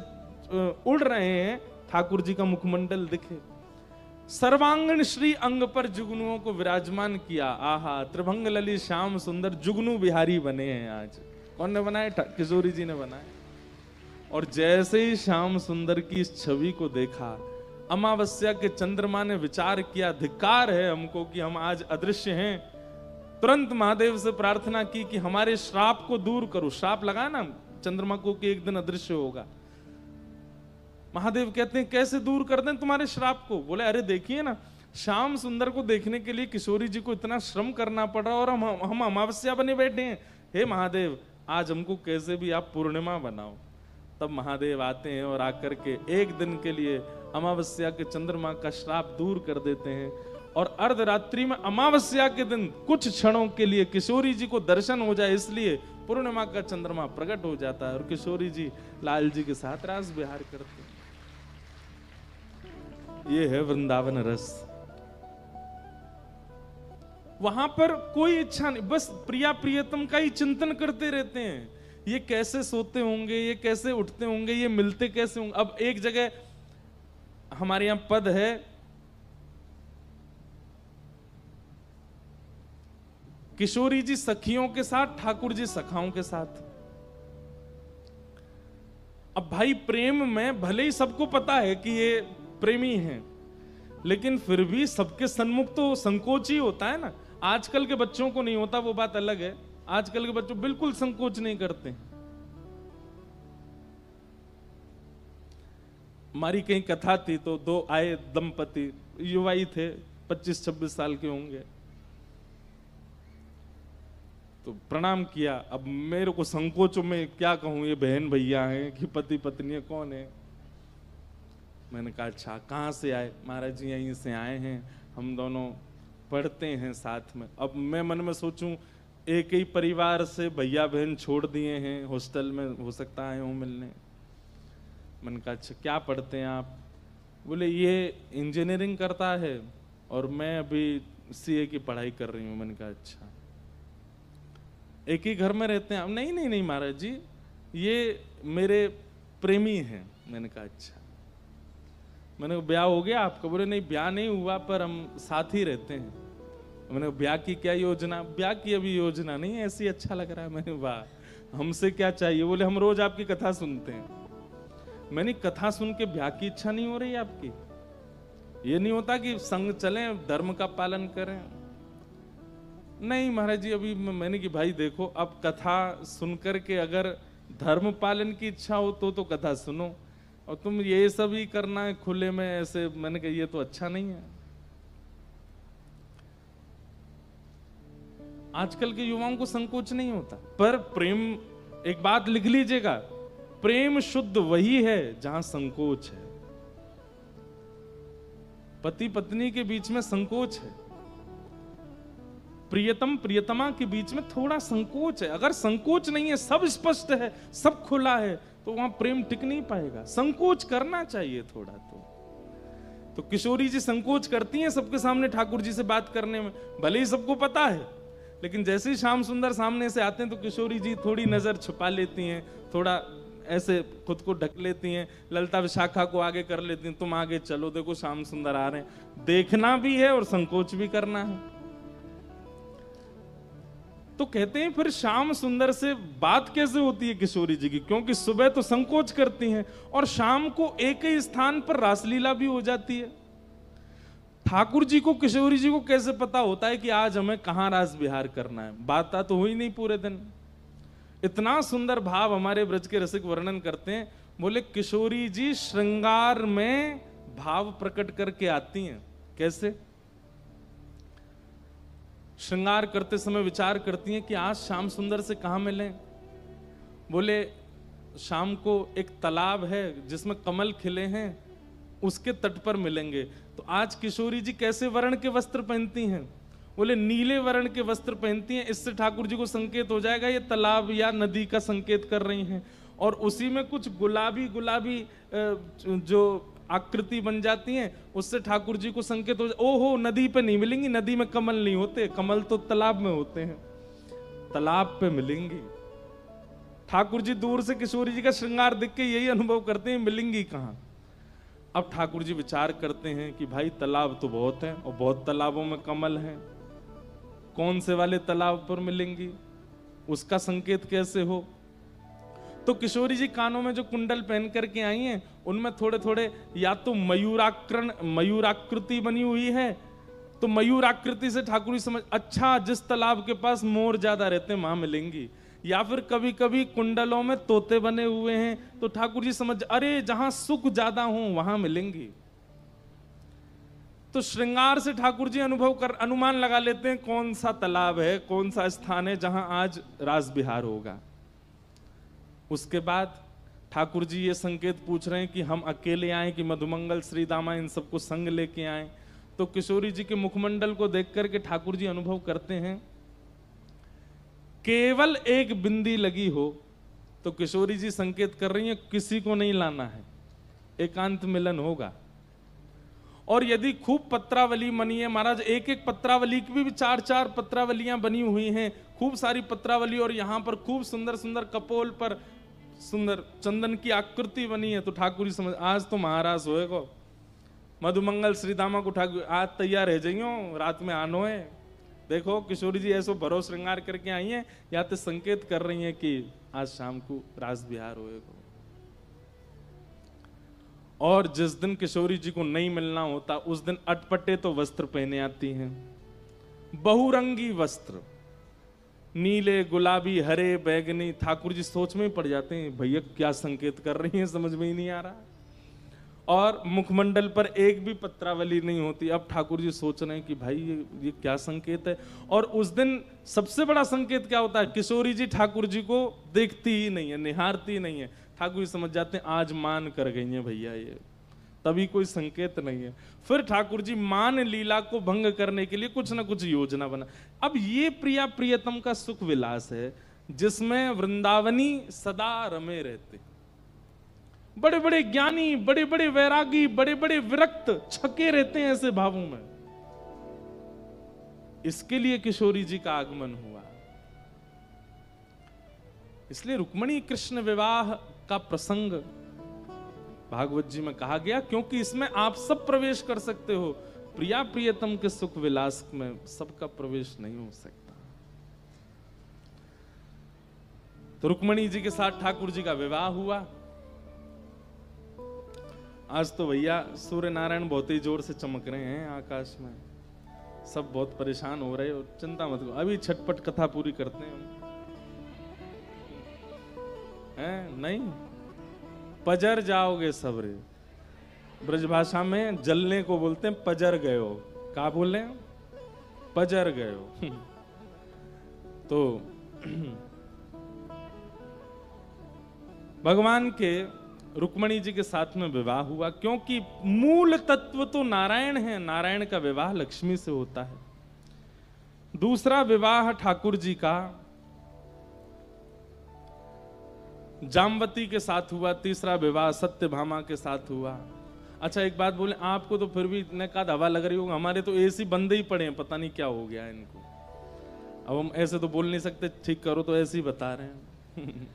उड़ रहे हैं, ठाकुर जी का मुखमंडल दिखे। सर्वांगण श्री अंग पर जुगनुओं को विराजमान किया, आहा त्रिभंग लली श्याम सुंदर जुगनू बिहारी बने हैं आज। कौन ने बनाए? किशोरी जी ने बनाए। और जैसे ही श्याम सुंदर की इस छवि को देखा, अमावस्या के चंद्रमा ने विचार किया धिक्कार है हमको कि हम आज अदृश्य हैं। तुरंत महादेव से प्रार्थना की कि हमारे श्राप को दूर करो। श्राप लगा ना चंद्रमा को कि एक दिन अदृश्य होगा। महादेव कहते हैं कैसे दूर कर दें तुम्हारे श्राप को? बोले अरे देखिए ना, श्याम सुंदर को देखने के लिए किशोरी जी को इतना श्रम करना पड़ रहा और हम अमावस्या बने बैठे हैं। हे महादेव, आज हमको कैसे भी आप पूर्णिमा बनाओ। तब महादेव आते हैं और आकर के एक दिन के लिए अमावस्या के चंद्रमा का श्राप दूर कर देते हैं और अर्धरात्रि में अमावस्या के दिन कुछ क्षणों के लिए किशोरी जी को दर्शन हो जाए, इसलिए पूर्णिमा का चंद्रमा प्रकट हो जाता है और किशोरी जी लाल जी के साथ रास विहार करते हैं। ये है वृंदावन रस। वहां पर कोई इच्छा नहीं, बस प्रिया प्रियतम का ही चिंतन करते रहते हैं। ये कैसे सोते होंगे, ये कैसे उठते होंगे, ये मिलते कैसे होंगे। अब एक जगह हमारे यहां पद है, किशोरी जी सखियों के साथ, ठाकुर जी सखाओं के साथ। अब भाई प्रेम में भले ही सबको पता है कि ये प्रेमी हैं, लेकिन फिर भी सबके सन्मुख तो संकोच ही होता है ना। आजकल के बच्चों को नहीं होता, वो बात अलग है। आजकल के बच्चों बिल्कुल संकोच नहीं करते। हमारी कहीं कथा थी तो दो आए दंपति, युवा ही थे, 25-26 साल के होंगे, तो प्रणाम किया। अब मेरे को संकोच में क्या कहूं, ये बहन भैया हैं कि पति पत्नी है, कौन है। मैंने कहा अच्छा, कहाँ से आए? महाराज जी यहीं से आए हैं, हम दोनों पढ़ते हैं साथ में। अब मैं मन में सोचूं, एक ही परिवार से भैया बहन छोड़ दिए हैं, हॉस्टल में हो सकता आए हूँ मिलने। मैंने कहा अच्छा क्या पढ़ते हैं आप? बोले ये इंजीनियरिंग करता है और मैं अभी सीए की पढ़ाई कर रही हूँ। मैंने कहा अच्छा, एक ही घर में रहते हैं? नहीं नहीं नहीं महाराज जी, ये मेरे प्रेमी हैं। मैंने कहा अच्छा। मैंने कहा ब्याह हो गया आपका? बोले नहीं ब्याह नहीं हुआ, पर हम साथ ही रहते हैं। मैंने कहा ब्याह की क्या योजना? ब्याह की अभी योजना नहीं है, ऐसे ही अच्छा लग रहा है। मैंने वाह, हमसे क्या चाहिए? बोले हम रोज आपकी कथा सुनते हैं। मैंने कथा सुन के ब्याह की इच्छा नहीं हो रही आपकी? ये नहीं होता कि संग चलें, धर्म का पालन करें? नहीं महाराज जी अभी। मैंने कि भाई देखो, अब कथा सुनकर के अगर धर्म पालन की इच्छा हो तो कथा सुनो, और तुम ये सब ही करना है खुले में ऐसे। मैंने कहा ये तो अच्छा नहीं है। आजकल के युवाओं को संकोच नहीं होता, पर प्रेम, एक बात लिख लीजिएगा, प्रेम शुद्ध वही है जहां संकोच है। पति पत्नी के बीच में संकोच है, प्रियतम प्रियतमा के बीच में थोड़ा संकोच है। अगर संकोच नहीं है, सब स्पष्ट है, सब खुला है, तो वहां प्रेम टिक नहीं पाएगा। संकोच करना चाहिए थोड़ा। तो किशोरी जी संकोच करती हैं सबके सामने ठाकुर जी से बात करने में, भले ही सबको पता है, लेकिन जैसे ही श्याम सुंदर सामने से आते हैं तो किशोरी जी थोड़ी नजर छुपा लेती हैं, थोड़ा ऐसे खुद को ढक लेती हैं, ललता विशाखा को आगे कर लेती हैं, तुम आगे चलो, देखो श्याम सुंदर आ रहे हैं। देखना भी है और संकोच भी करना है। तो कहते हैं फिर श्याम सुंदर से बात कैसे होती है किशोरी जी की? क्योंकि सुबह तो संकोच करती हैं और शाम को एक ही स्थान पर रासलीला भी हो जाती है। ठाकुर जी को, किशोरी जी को कैसे पता होता है कि आज हमें कहां रास विहार करना है? बात तो हुई नहीं पूरे दिन। इतना सुंदर भाव हमारे ब्रज के रसिक वर्णन करते हैं। बोले किशोरी जी श्रृंगार में भाव प्रकट करके आती हैं। कैसे? श्रृंगार करते समय विचार करती हैं कि आज श्याम सुंदर से कहां मिलें। बोले शाम को एक तालाब है जिसमें कमल खिले हैं, उसके तट पर मिलेंगे। तो आज किशोरी जी कैसे वर्ण के वस्त्र पहनती हैं? बोले नीले वर्ण के वस्त्र पहनती हैं। इससे ठाकुर जी को संकेत हो जाएगा ये तालाब या नदी का संकेत कर रही हैं। और उसी में कुछ गुलाबी गुलाबी जो आकृति बन जाती हैं, उससे ठाकुर जी को संकेत हो जाए, ओहो नदी पे नहीं मिलेंगी, नदी में कमल नहीं होते, कमल तो तालाब में होते हैं, तालाब पे मिलेंगी। ठाकुर जी दूर से किशोरी जी का श्रृंगार देख के यही अनुभव करते हैं, मिलेंगी कहां। अब ठाकुर जी विचार करते हैं कि भाई तालाब तो बहुत है और बहुत तालाबों में कमल हैं, कौन से वाले तालाब पर मिलेंगी, उसका संकेत कैसे हो। तो किशोरी जी कानों में जो कुंडल पहन करके आई हैं, उनमें थोड़े थोड़े या तो मयूराकृति बनी हुई है, तो मयूराकृति से ठाकुर जी समझ, अच्छा जिस तालाब के पास मोर ज्यादा रहते हैं वहां मिलेंगी। या फिर कभी कभी कुंडलों में तोते बने हुए हैं, तो ठाकुर जी समझ, अरे जहां सुख ज्यादा हो वहां मिलेंगी। तो श्रृंगार से ठाकुर जी अनुमान लगा लेते हैं कौन सा तालाब है, कौन सा स्थान है जहां आज रास विहार होगा। उसके बाद ठाकुर जी ये संकेत पूछ रहे हैं कि हम अकेले आए कि मधुमंगल श्री दामा इन सबको संग लेके आए। तो किशोरी जी के मुखमंडल को देख करके ठाकुर जी अनुभव करते हैं, केवल एक बिंदी लगी हो तो किशोरी जी संकेत कर रही हैं किसी को नहीं लाना है, एकांत मिलन होगा। और यदि खूब पत्रावली बनी है, महाराज एक एक पत्रावली की भी 4-4 पत्रावलियां बनी हुई हैं, खूब सारी पत्रावली, और यहां पर खूब सुंदर सुंदर कपोल पर सुंदर चंदन की आकृति बनी है, तो ठाकुर जी समझ, आज तो महाराज होएगा। मधुमंगल श्री दामा को ठाकुर आज तैयार रह जाइयो, रात में आनो है। देखो किशोरी जी ऐसो भरो श्रृंगार करके आई हैं, या तो संकेत कर रही हैं कि आज शाम को रास विहार होएगा। और जिस दिन किशोरी जी को नहीं मिलना होता, उस दिन अटपटे तो वस्त्र पहने आती हैं, बहुरंगी वस्त्र, नीले गुलाबी हरे बैगनी। ठाकुर जी सोच में पड़ जाते हैं, भैया क्या संकेत कर रही हैं, समझ में ही नहीं आ रहा। और मुखमंडल पर एक भी पत्रावली नहीं होती। अब ठाकुर जी सोच रहे हैं कि भाई ये क्या संकेत है। और उस दिन सबसे बड़ा संकेत क्या होता है, किशोरी जी ठाकुर जी को देखती ही नहीं है, निहारती ही नहीं है। ठाकुर जी समझ जाते हैं आज मान कर गई हैं भैया, ये तभी कोई संकेत नहीं है। फिर ठाकुर जी मान लीला को भंग करने के लिए कुछ ना कुछ योजना बना। अब ये प्रिया प्रियतम का सुख विलास है जिसमें वृंदावनी सदा रमे रहते। बड़े बड़े ज्ञानी, बड़े बड़े वैरागी, बड़े बड़े विरक्त छके रहते हैं ऐसे भावों में। इसके लिए किशोरी जी का आगमन हुआ। इसलिए रुक्मणी कृष्ण विवाह का प्रसंग भागवत जी में कहा गया, क्योंकि इसमें आप सब प्रवेश कर सकते हो। प्रिया प्रियतम के सुख विलास में सबका प्रवेश नहीं हो सकता। तो रुक्मणी जी के साथ ठाकुर जी का विवाह हुआ। आज तो भैया सूर्य नारायण बहुत ही जोर से चमक रहे हैं आकाश में, सब बहुत परेशान हो रहे हो। चिंता मत करो, अभी छटपट कथा पूरी करते हैं। नहीं, पजर जाओगे सबरे। ब्रजभाषा में जलने को बोलते हैं पजर गए हो। क्या बोल रहे हैं? पजर गए हो। तो भगवान के रुक्मणी जी के साथ में विवाह हुआ, क्योंकि मूल तत्व तो नारायण है। नारायण का विवाह लक्ष्मी से होता है। दूसरा विवाह ठाकुर जी का जामवती के साथ हुआ। तीसरा विवाह सत्यभामा के साथ हुआ। अच्छा एक बात बोले, आपको तो फिर भी ने कहा हवा लग रही होगी, हमारे तो एसी बंदे ही पड़े हैं, पता नहीं क्या हो गया इनको। अब हम ऐसे तो बोल नहीं सकते ठीक करो, तो ऐसे ही बता रहे हैं।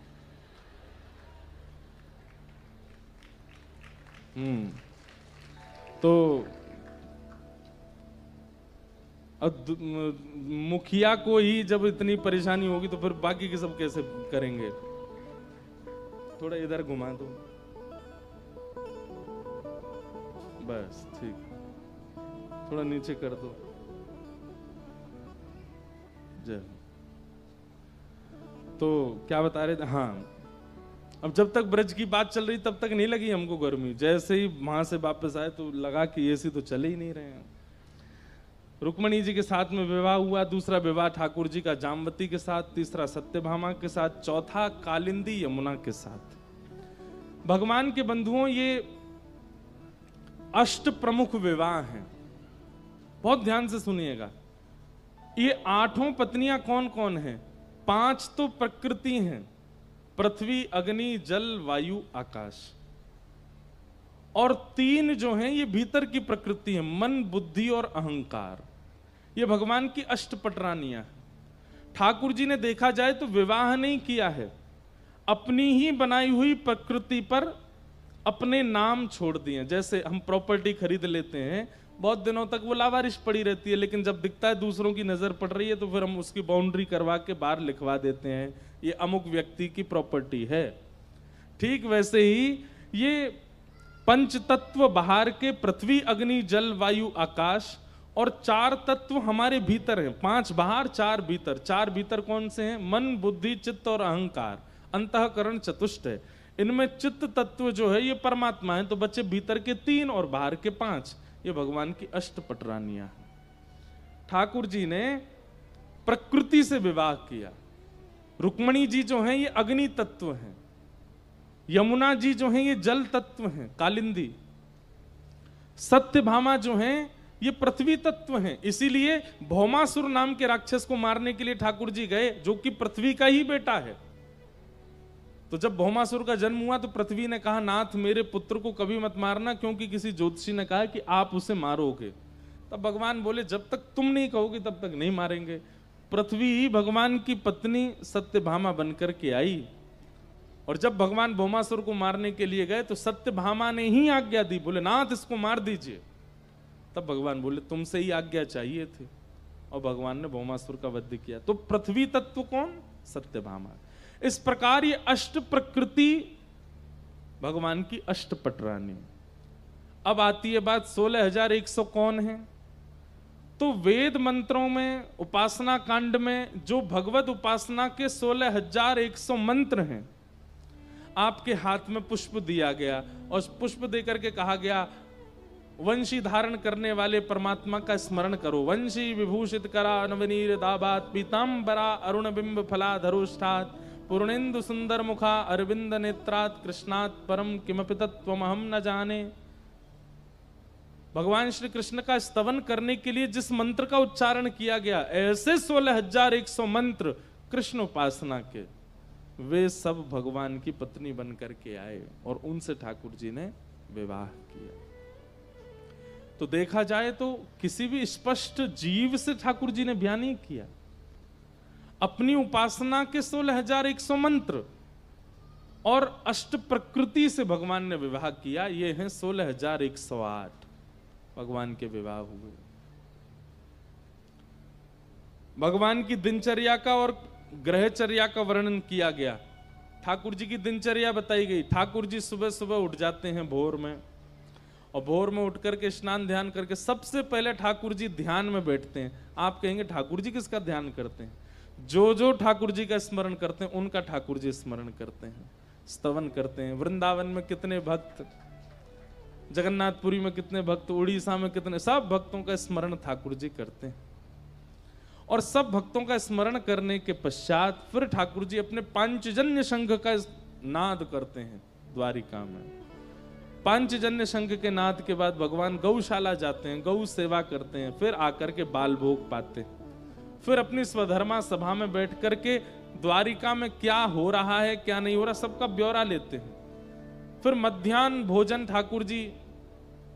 तो अब मुखिया को ही जब इतनी परेशानी होगी तो फिर बाकी के सब कैसे करेंगे? थोड़ा इधर घुमा दो, बस ठीक, थोड़ा नीचे कर दो। जय। तो क्या बता रहे थे? हाँ, अब जब तक ब्रज की बात चल रही तब तक नहीं लगी हमको गर्मी। जैसे ही वहां से वापस आए तो लगा कि एसी तो चले ही नहीं रहे हैं। रुक्मणी जी के साथ में विवाह हुआ। दूसरा विवाह ठाकुर जी का जामवती के साथ, तीसरा सत्यभामा के साथ, चौथा कालिंदी यमुना के साथ। भगवान के बंधुओं, ये अष्ट प्रमुख विवाह हैं। बहुत ध्यान से सुनिएगा। ये 8 पत्नियां कौन कौन हैं? 5 तो प्रकृति हैं, पृथ्वी, अग्नि, जल, वायु, आकाश। और 3 जो हैं ये भीतर की प्रकृति है, मन, बुद्धि और अहंकार। ये भगवान की अष्टपटरानियां हैं। ठाकुर जी ने देखा जाए तो विवाह नहीं किया है, अपनी ही बनाई हुई प्रकृति पर अपने नाम छोड़ दिए। जैसे हम प्रॉपर्टी खरीद लेते हैं, बहुत दिनों तक वो लावारिश पड़ी रहती है, लेकिन जब दिखता है दूसरों की नजर पड़ रही है तो फिर हम उसकी बाउंड्री करवा के बाहर लिखवा देते हैं, ये अमुक व्यक्ति की प्रॉपर्टी है। ठीक वैसे ही ये पंच तत्व बाहर के, पृथ्वी, अग्नि, जल, वायु, आकाश, और 4 तत्व हमारे भीतर हैं। 5 बाहर, 4 भीतर। 4 भीतर कौन से हैं? मन, बुद्धि, चित्त और अहंकार। अंतःकरण चतुष्ट है। इनमें चित्त तत्व जो है ये परमात्मा है, तो बच्चे भीतर के 3 और बाहर के 5। ये भगवान की अष्टपटरानियां हैं। ठाकुर जी ने प्रकृति से विवाह किया। रुक्मणी जी जो हैं ये अग्नि तत्व हैं, यमुना जी जो हैं ये जल तत्व हैं, कालिंदी। सत्यभामा जो हैं ये पृथ्वी तत्व हैं। इसीलिए भौमासुर नाम के राक्षस को मारने के लिए ठाकुर जी गए, जो कि पृथ्वी का ही बेटा है। तो जब भौमासुर का जन्म हुआ तो पृथ्वी ने कहा, नाथ मेरे पुत्र को कभी मत मारना, क्योंकि किसी ज्योतिषी ने कहा कि आप उसे मारोगे। तब भगवान बोले, जब तक तुम नहीं कहोगे तब तक नहीं मारेंगे। पृथ्वी ही भगवान की पत्नी सत्यभामा बनकर के आई, और जब भगवान भौमासुर को मारने के लिए गए तो सत्यभामा ने ही आज्ञा दी, बोले नाथ इसको मार दीजिए। तब भगवान बोले तुमसे ही आज्ञा चाहिए थी, और भगवान ने भौमासुर का वध किया। तो पृथ्वी तत्व कौन? सत्यभामा। इस प्रकार ये अष्ट प्रकृति भगवान की अष्टपटरानी। अब आती है बात 16,100 कौन है? तो वेद मंत्रों में, उपासना कांड में जो भगवत उपासना के 16,100 मंत्र हैं, आपके हाथ में पुष्प दिया गया, और पुष्प देकर के कहा गया वंशी धारण करने वाले परमात्मा का स्मरण करो। वंशी विभूषित करा नवनीर दाबात, पीतांबरा अरुण बिंब फला धरुष्ठात, पूर्णेन्दु सुंदर मुखा अरविंद नेत्रात, कृष्णात परम किमपि तत्त्वमहं न जाने। भगवान श्री कृष्ण का स्तवन करने के लिए जिस मंत्र का उच्चारण किया गया, ऐसे 16,100 मंत्र कृष्ण उपासना के, वे सब भगवान की पत्नी बन करके आए और उनसे ठाकुर जी ने विवाह किया। तो देखा जाए तो किसी भी स्पष्ट जीव से ठाकुर जी ने ब्याह नहीं किया। अपनी उपासना के 16,100 मंत्र और अष्ट प्रकृति से भगवान ने विवाह किया। ये हैं 16,108 भगवान के विवाह हुए। भगवान की दिनचर्या का और ग्रहचर्या का वर्णन किया गया। ठाकुर जी की दिनचर्या बताई गई। ठाकुर जी सुबह सुबह उठ जाते हैं भोर में, और भोर में उठ करके स्नान ध्यान करके सबसे पहले ठाकुर जी ध्यान में बैठते हैं। आप कहेंगे ठाकुर जी किसका ध्यान करते हैं? जो जो ठाकुर जी का स्मरण करते हैं उनका ठाकुर जी स्मरण करते हैं, स्तवन करते हैं। वृंदावन में कितने भक्त, जगन्नाथपुरी में कितने भक्त, उड़ीसा में कितने, सब भक्तों का स्मरण ठाकुर जी करते हैं। और सब भक्तों का स्मरण करने के पश्चात फिर ठाकुर जी अपने पांचजन्य शंख का नाद करते हैं द्वारिका में। पांचजन्य शंख के नाद के बाद भगवान गौशाला जाते हैं, गौ सेवा करते हैं, फिर आकर के बाल भोग पाते हैं। फिर अपनी स्वधर्मा सभा में बैठ करके द्वारिका में क्या हो रहा है क्या नहीं हो रहा सबका ब्यौरा लेते हैं। फिर मध्याह्न भोजन ठाकुर जी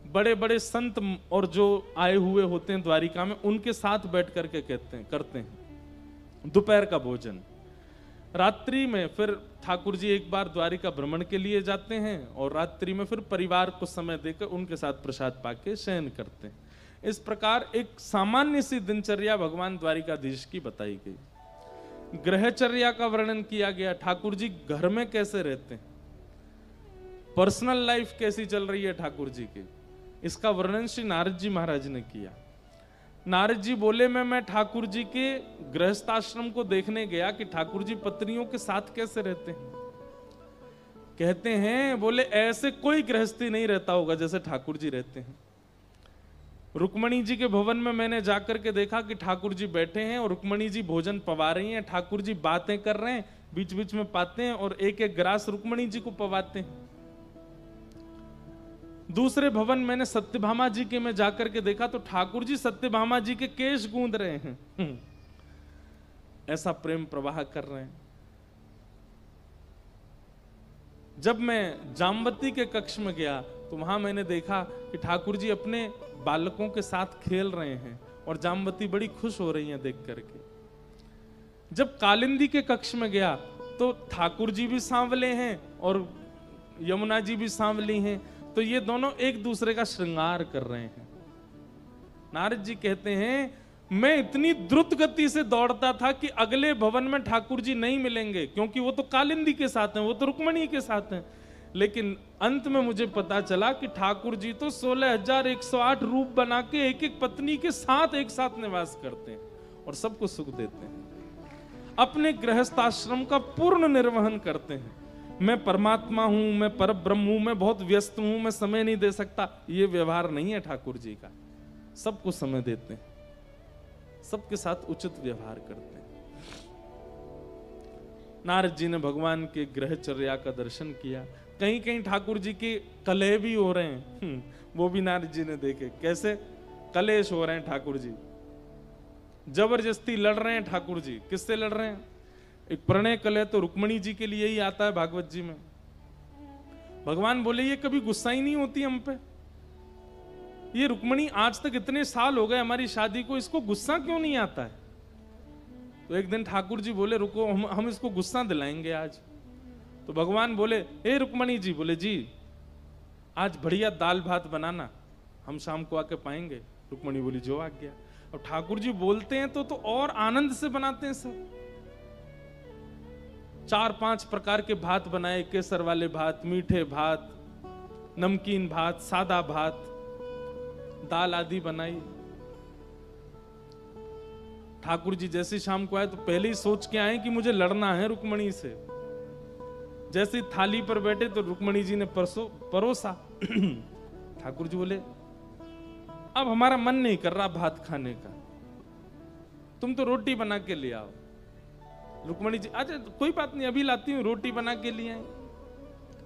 बड़े बड़े संत और जो आए हुए होते हैं द्वारिका में उनके साथ बैठ करके करते हैं दोपहर का भोजन। रात्रि में फिर ठाकुर जी एक बार द्वारिका भ्रमण के लिए जाते हैं और रात्रि में फिर परिवार को समय देकर उनके साथ प्रसाद पाके शयन करते हैं। इस प्रकार एक सामान्य सी दिनचर्या भगवान द्वारिकाधीश की बताई गई। ग्रहचर्या का वर्णन किया गया। ठाकुर जी घर में कैसे रहते हैं, पर्सनल लाइफ कैसी चल रही है ठाकुर जी की, इसका वर्णन श्री नारद जी महाराज ने किया। नारद जी बोले मैं ठाकुर जी के गृहस्थाश्रम को देखने गया कि ठाकुर जी पत्नियों के साथ कैसे रहते हैं। कहते हैं बोले ऐसे कोई गृहस्थी नहीं रहता होगा जैसे ठाकुर जी रहते हैं। रुक्मणी जी के भवन में मैंने जाकर के देखा कि ठाकुर जी बैठे हैं और रुक्मणी जी भोजन पवा रही हैं, ठाकुर जी बातें कर रहे हैं, बीच बीच में पाते हैं और एक एक ग्रास रुक्मणी जी को पवाते हैं। दूसरे भवन मैंने सत्यभामा जी के में जाकर के देखा तो ठाकुर जी सत्यभामा जी के केश गूंद रहे हैं। ऐसा प्रेम प्रवाह कर रहे हैं। जब मैं जामवती के कक्ष में गया तो वहां मैंने देखा कि ठाकुर जी अपने बालकों के साथ खेल रहे हैं और जामवती बड़ी खुश हो रही हैं देख करके। जब कालिंदी के कक्ष में गया तो ठाकुर जी भी सांवले हैं और यमुना जी भी सांवली हैं, तो ये दोनों एक दूसरे का श्रृंगार कर रहे हैं। नारद जी कहते हैं मैं इतनी द्रुत गति से दौड़ता था कि अगले भवन में ठाकुर जी नहीं मिलेंगे, क्योंकि वो तो कालिंदी के साथ हैं, वो तो रुक्मणी के साथ हैं। लेकिन अंत में मुझे पता चला कि ठाकुर जी तो 16,108 रूप बना के एक एक पत्नी के साथ एक साथ निवास करते हैं और सबको सुख देते हैं, अपने गृहस्थाश्रम का पूर्ण निर्वहन करते हैं। मैं परमात्मा हूं, मैं परब्रह्म हूं, मैं बहुत व्यस्त हूं, मैं समय नहीं दे सकता, ये व्यवहार नहीं है ठाकुर जी का। सबको समय देते हैं, सबके साथ उचित व्यवहार करते हैं। नारद जी ने भगवान के ग्रहचर्या का दर्शन किया। कहीं कहीं ठाकुर जी के कलह भी हो रहे हैं, वो भी नारद जी ने देखे। कैसे कलेश हो रहे हैं ठाकुर जी, जबरदस्ती लड़ रहे हैं ठाकुर जी। किससे लड़ रहे हैं? एक प्रणय कलह तो रुक्मणी जी के लिए ही आता है भागवत जी में। भगवान बोले ये कभी गुस्सा ही नहीं होती हम पे, ये रुक्मणी आज तक इतने साल हो गए हमारी शादी को, इसको गुस्सा क्यों नहीं आता है? तो एक दिन ठाकुर जी बोले रुको हम इसको गुस्सा दिलाएंगे आज। तो भगवान बोले ए रुक्मणी जी, बोले जी आज बढ़िया दाल भात बनाना, हम शाम को आके पाएंगे। रुक्मणी बोली जो आ गया। अब ठाकुर जी बोलते हैं तो और आनंद से बनाते हैं सब। 4-5 प्रकार के भात बनाए, केसर वाले भात, मीठे भात, नमकीन भात, सादा भात, दाल आदि बनाई। ठाकुर जी जैसे शाम को आए तो पहले ही सोच के आए कि मुझे लड़ना है रुक्मणी से। जैसे थाली पर बैठे तो रुक्मणी जी ने परोसा। ठाकुर जी बोले अब हमारा मन नहीं कर रहा भात खाने का, तुम तो रोटी बना के ले आओ। रुक्मणी जी अच्छा कोई बात नहीं अभी लाती हूँ, रोटी बना के लिए आई।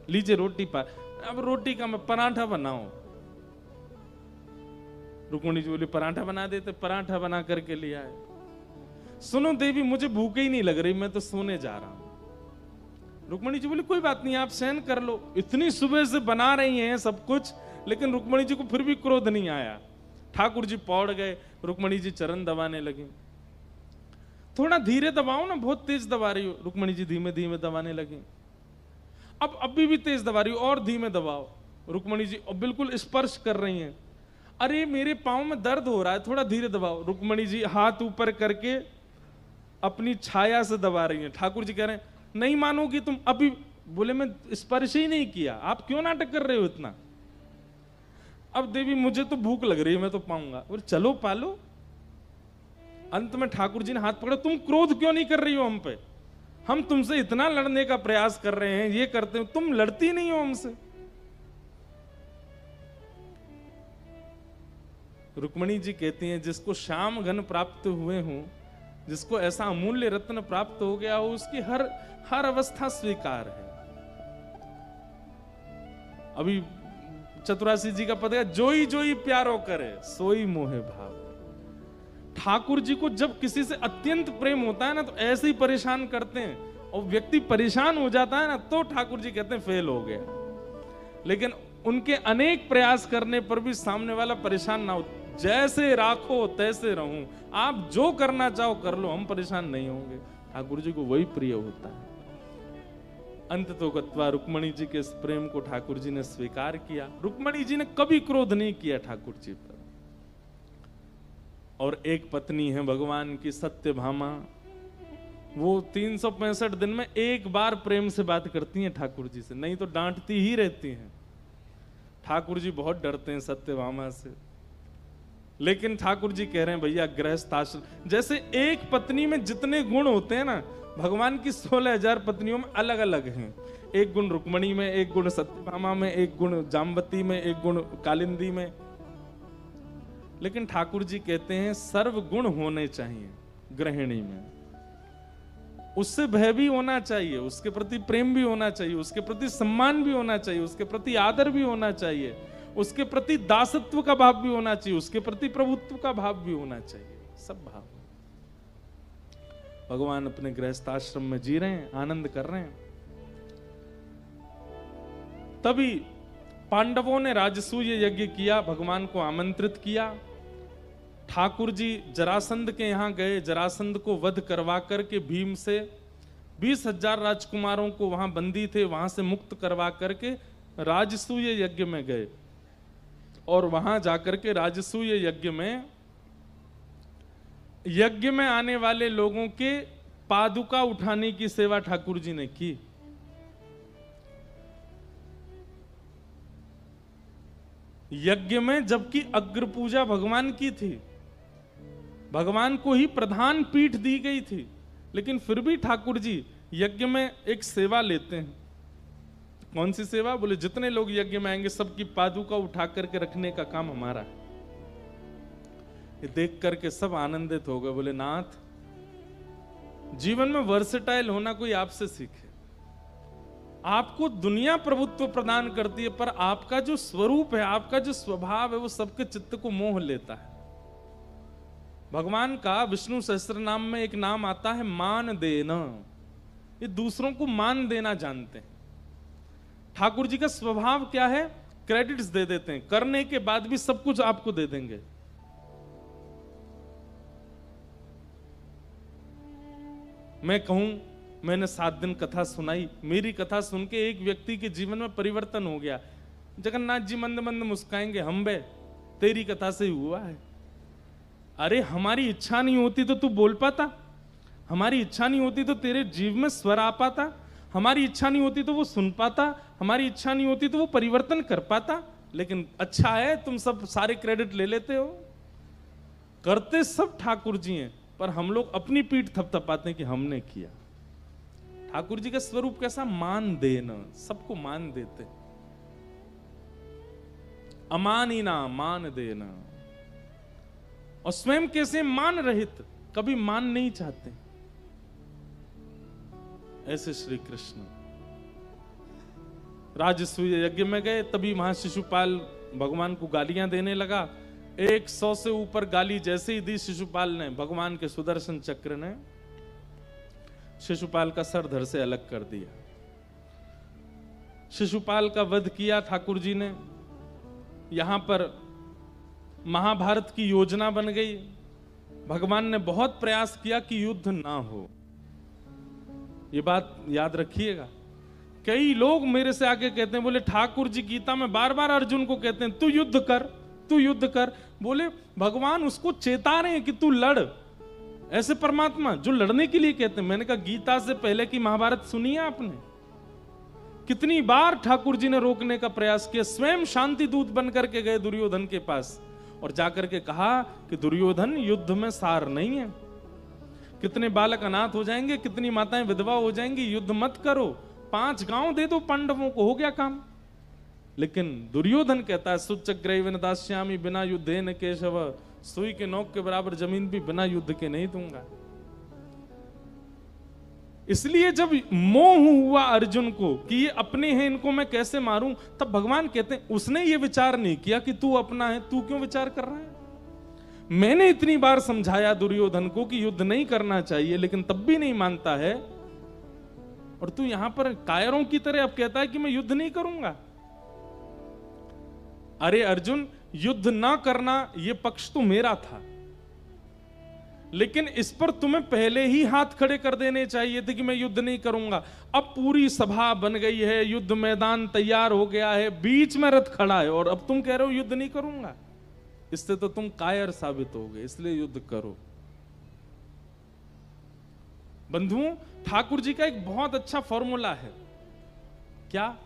लीजिए रोटी पर, अब रोटी का मैं पराठा बनाओ। रुक्मणी जी बोली पराठा बना देते, पराठा बना करके ले आए। सुनो देवी मुझे भूख ही नहीं लग रही, मैं तो सोने जा रहा हूं। रुक्मणी जी बोली कोई बात नहीं, आप सहन कर लो। इतनी सुबह से बना रही हैं सब कुछ, लेकिन रुक्मणी जी को फिर भी क्रोध नहीं आया। ठाकुर जी पौड़ गए, रुक्मणी जी चरण दबाने लगी। थोड़ा धीरे दबाओ ना, बहुत तेज दबा रही हो। रुक्मणी जी धीमे धीमे दबाने लगी। अब अभी भी तेज दबा रही हो, और धीमे दबाओ। रुक्मणी जी अब बिल्कुल स्पर्श कर रही हैं। अरे मेरे पांव में दर्द हो रहा है, थोड़ा धीरे दबाओ। रुक्मणी जी हाथ ऊपर करके अपनी छाया से दबा रही हैं। ठाकुर जी कह रहे हैं नहीं मानोगी तुम अभी। बोले मैं स्पर्श ही नहीं किया, आप क्यों नाटक कर रहे हो इतना। अब देवी मुझे तो भूख लग रही है, मैं तो पाऊंगा। बोले चलो पालो। अंत में ठाकुर जी ने हाथ पकड़ा, तुम क्रोध क्यों नहीं कर रही हो हम पे, हम तुमसे इतना लड़ने का प्रयास कर रहे हैं, ये करते हो, तुम लड़ती नहीं हो हमसे। रुक्मणी जी कहती हैं जिसको श्याम घन प्राप्त हुए हों, जिसको ऐसा अमूल्य रत्न प्राप्त हो गया हो, उसकी हर अवस्था स्वीकार है। अभी चतुरासी जी का पद है, जोई जोई प्यारो करे सोई मोहे भाव। ठाकुर जी को जब किसी से अत्यंत प्रेम होता है ना, तो ऐसे ही परेशान करते हैं, और व्यक्ति परेशान हो जाता है ना, तो ठाकुर जी कहते हैं फेल हो गया। लेकिन उनके अनेक प्रयास करने पर भी सामने वाला परेशान ना हो। जैसे राखो तैसे रहूं, आप जो करना चाहो कर लो, हम परेशान नहीं होंगे। ठाकुर जी को वही प्रिय होता है। अंत तो गत्वा रुक्मणी जी के इस प्रेम को ठाकुर जी ने स्वीकार किया। रुक्मणी जी ने कभी क्रोध नहीं किया ठाकुर जी पर। और एक पत्नी है भगवान की सत्यभामा, वो 365 दिन में एक बार प्रेम से बात करती हैं ठाकुर जी से, नहीं तो डांटती ही रहती हैं। ठाकुर जी बहुत डरते हैं सत्यभामा से। लेकिन ठाकुर जी कह रहे हैं भैया गृहस्थ आश्रम, जैसे एक पत्नी में जितने गुण होते हैं ना, भगवान की 16,000 पत्नियों में अलग अलग हैं। एक गुण रुक्मणी में, एक गुण सत्यभामा में, एक गुण जाम्बती में, एक गुण कालिंदी में। लेकिन ठाकुर जी कहते हैं सर्व गुण होने चाहिए गृहिणी में। उससे भय भी होना चाहिए, उसके प्रति प्रेम भी होना चाहिए, उसके प्रति सम्मान भी होना चाहिए, उसके प्रति आदर भी होना चाहिए, उसके प्रति दासत्व का भाव भी होना चाहिए, उसके प्रति प्रभुत्व का भाव भी होना चाहिए। सब भाव भगवान अपने गृहस्थाश्रम में जी रहे हैं, आनंद कर रहे हैं। तभी पांडवों ने राजसूय यज्ञ किया, भगवान को आमंत्रित किया। ठाकुर जी जरासंध के यहां गए, जरासंध को वध करवा करके भीम से 20,000 राजकुमारों को वहां बंदी थे, वहां से मुक्त करवा करके राजसूय यज्ञ में गए। और वहां जाकर के राजसूय यज्ञ में आने वाले लोगों के पादुका उठाने की सेवा ठाकुर जी ने की। यज्ञ में जबकि अग्र पूजा भगवान की थी, भगवान को ही प्रधान पीठ दी गई थी, लेकिन फिर भी ठाकुर जी यज्ञ में एक सेवा लेते हैं। कौन सी सेवा? बोले जितने लोग यज्ञ में आएंगे सबकी पादुका उठा करके रखने का काम हमारा है। ये देख करके सब आनंदित हो गए। बोले नाथ, जीवन में वर्सेटाइल होना कोई आपसे सीखे। आपको दुनिया प्रभुत्व प्रदान करती है, पर आपका जो स्वरूप है, आपका जो स्वभाव है, वो सबके चित्त को मोह लेता है। भगवान का विष्णु सहस्त्र नाम में एक नाम आता है मान देना। ये दूसरों को मान देना जानते हैं। ठाकुर जी का स्वभाव क्या है? क्रेडिट्स दे देते हैं, करने के बाद भी सब कुछ आपको दे देंगे। मैं कहूं मैंने 7 दिन कथा सुनाई, मेरी कथा सुन के एक व्यक्ति के जीवन में परिवर्तन हो गया। जगन्नाथ जी मंद मंद मुस्काएंगे, हम बे तेरी कथा से ही हुआ है। अरे हमारी इच्छा नहीं होती तो तू बोल पाता, हमारी इच्छा नहीं होती तो तेरे जीव में स्वर आ पाता, हमारी इच्छा नहीं होती तो वो सुन पाता, हमारी इच्छा नहीं होती तो वो परिवर्तन कर पाता। लेकिन अच्छा है तुम सब सारे क्रेडिट ले लेते हो। करते सब ठाकुर जी हैं, पर हम लोग अपनी पीठ थपथपाते हैं कि हमने किया। ठाकुर जी का स्वरूप कैसा? मान देना, सबको मान देते, अमानिना मान देना। और स्वयं कैसे? मान रहित, कभी मान नहीं चाहते। ऐसे श्री कृष्ण राजसूय यज्ञ में गए, तभी वहां शिशुपाल भगवान को गालियां देने लगा। 100 से ऊपर गाली जैसे ही दी शिशुपाल ने, भगवान के सुदर्शन चक्र ने शिशुपाल का सर धड़ से अलग कर दिया। शिशुपाल का वध किया ठाकुर जी ने। यहां पर महाभारत की योजना बन गई। भगवान ने बहुत प्रयास किया कि युद्ध ना हो। ये बात याद रखिएगा। कई लोग मेरे से आके कहते हैं, बोले ठाकुर जी गीता में बार बार अर्जुन को कहते हैं तू युद्ध कर, तू युद्ध कर। बोले भगवान उसको चेता रहे हैं कि तू लड़। ऐसे परमात्मा जो लड़ने के लिए कहते हैं। मैंने कहा गीता से पहले की महाभारत सुनी है आपने? कितनी बार ठाकुर जी ने रोकने का प्रयास किया। स्वयं शांति दूत बन करके गए दुर्योधन के पास और जाकर के कहा कि दुर्योधन युद्ध में सार नहीं है। कितने बालक अनाथ हो जाएंगे, कितनी माताएं विधवा हो जाएंगी, युद्ध मत करो, 5 गांव दे दो पांडवों को, हो गया काम। लेकिन दुर्योधन कहता है सुचग्रैवेन दास्यामि बिना युद्धेन केशव, सुई के नोक के बराबर जमीन भी बिना युद्ध के नहीं दूंगा। इसलिए जब मोह हुआ अर्जुन को कि ये अपने हैं, इनको मैं कैसे मारूं, तब भगवान कहते हैं उसने ये विचार नहीं किया कि तू अपना है, तू क्यों विचार कर रहा है। मैंने इतनी बार समझाया दुर्योधन को कि युद्ध नहीं करना चाहिए, लेकिन तब भी नहीं मानता है। और तू यहां पर कायरों की तरह अब कहता है कि मैं युद्ध नहीं करूंगा। अरे अर्जुन, युद्ध ना करना यह पक्ष तो मेरा था, लेकिन इस पर तुम्हें पहले ही हाथ खड़े कर देने चाहिए थे कि मैं युद्ध नहीं करूंगा। अब पूरी सभा बन गई है, युद्ध मैदान तैयार हो गया है, बीच में रथ खड़ा है और अब तुम कह रहे हो युद्ध नहीं करूंगा। इससे तो तुम कायर साबित हो गए, इसलिए युद्ध करो। बंधुओं, ठाकुर जी का एक बहुत अच्छा फॉर्मूला है। क्या?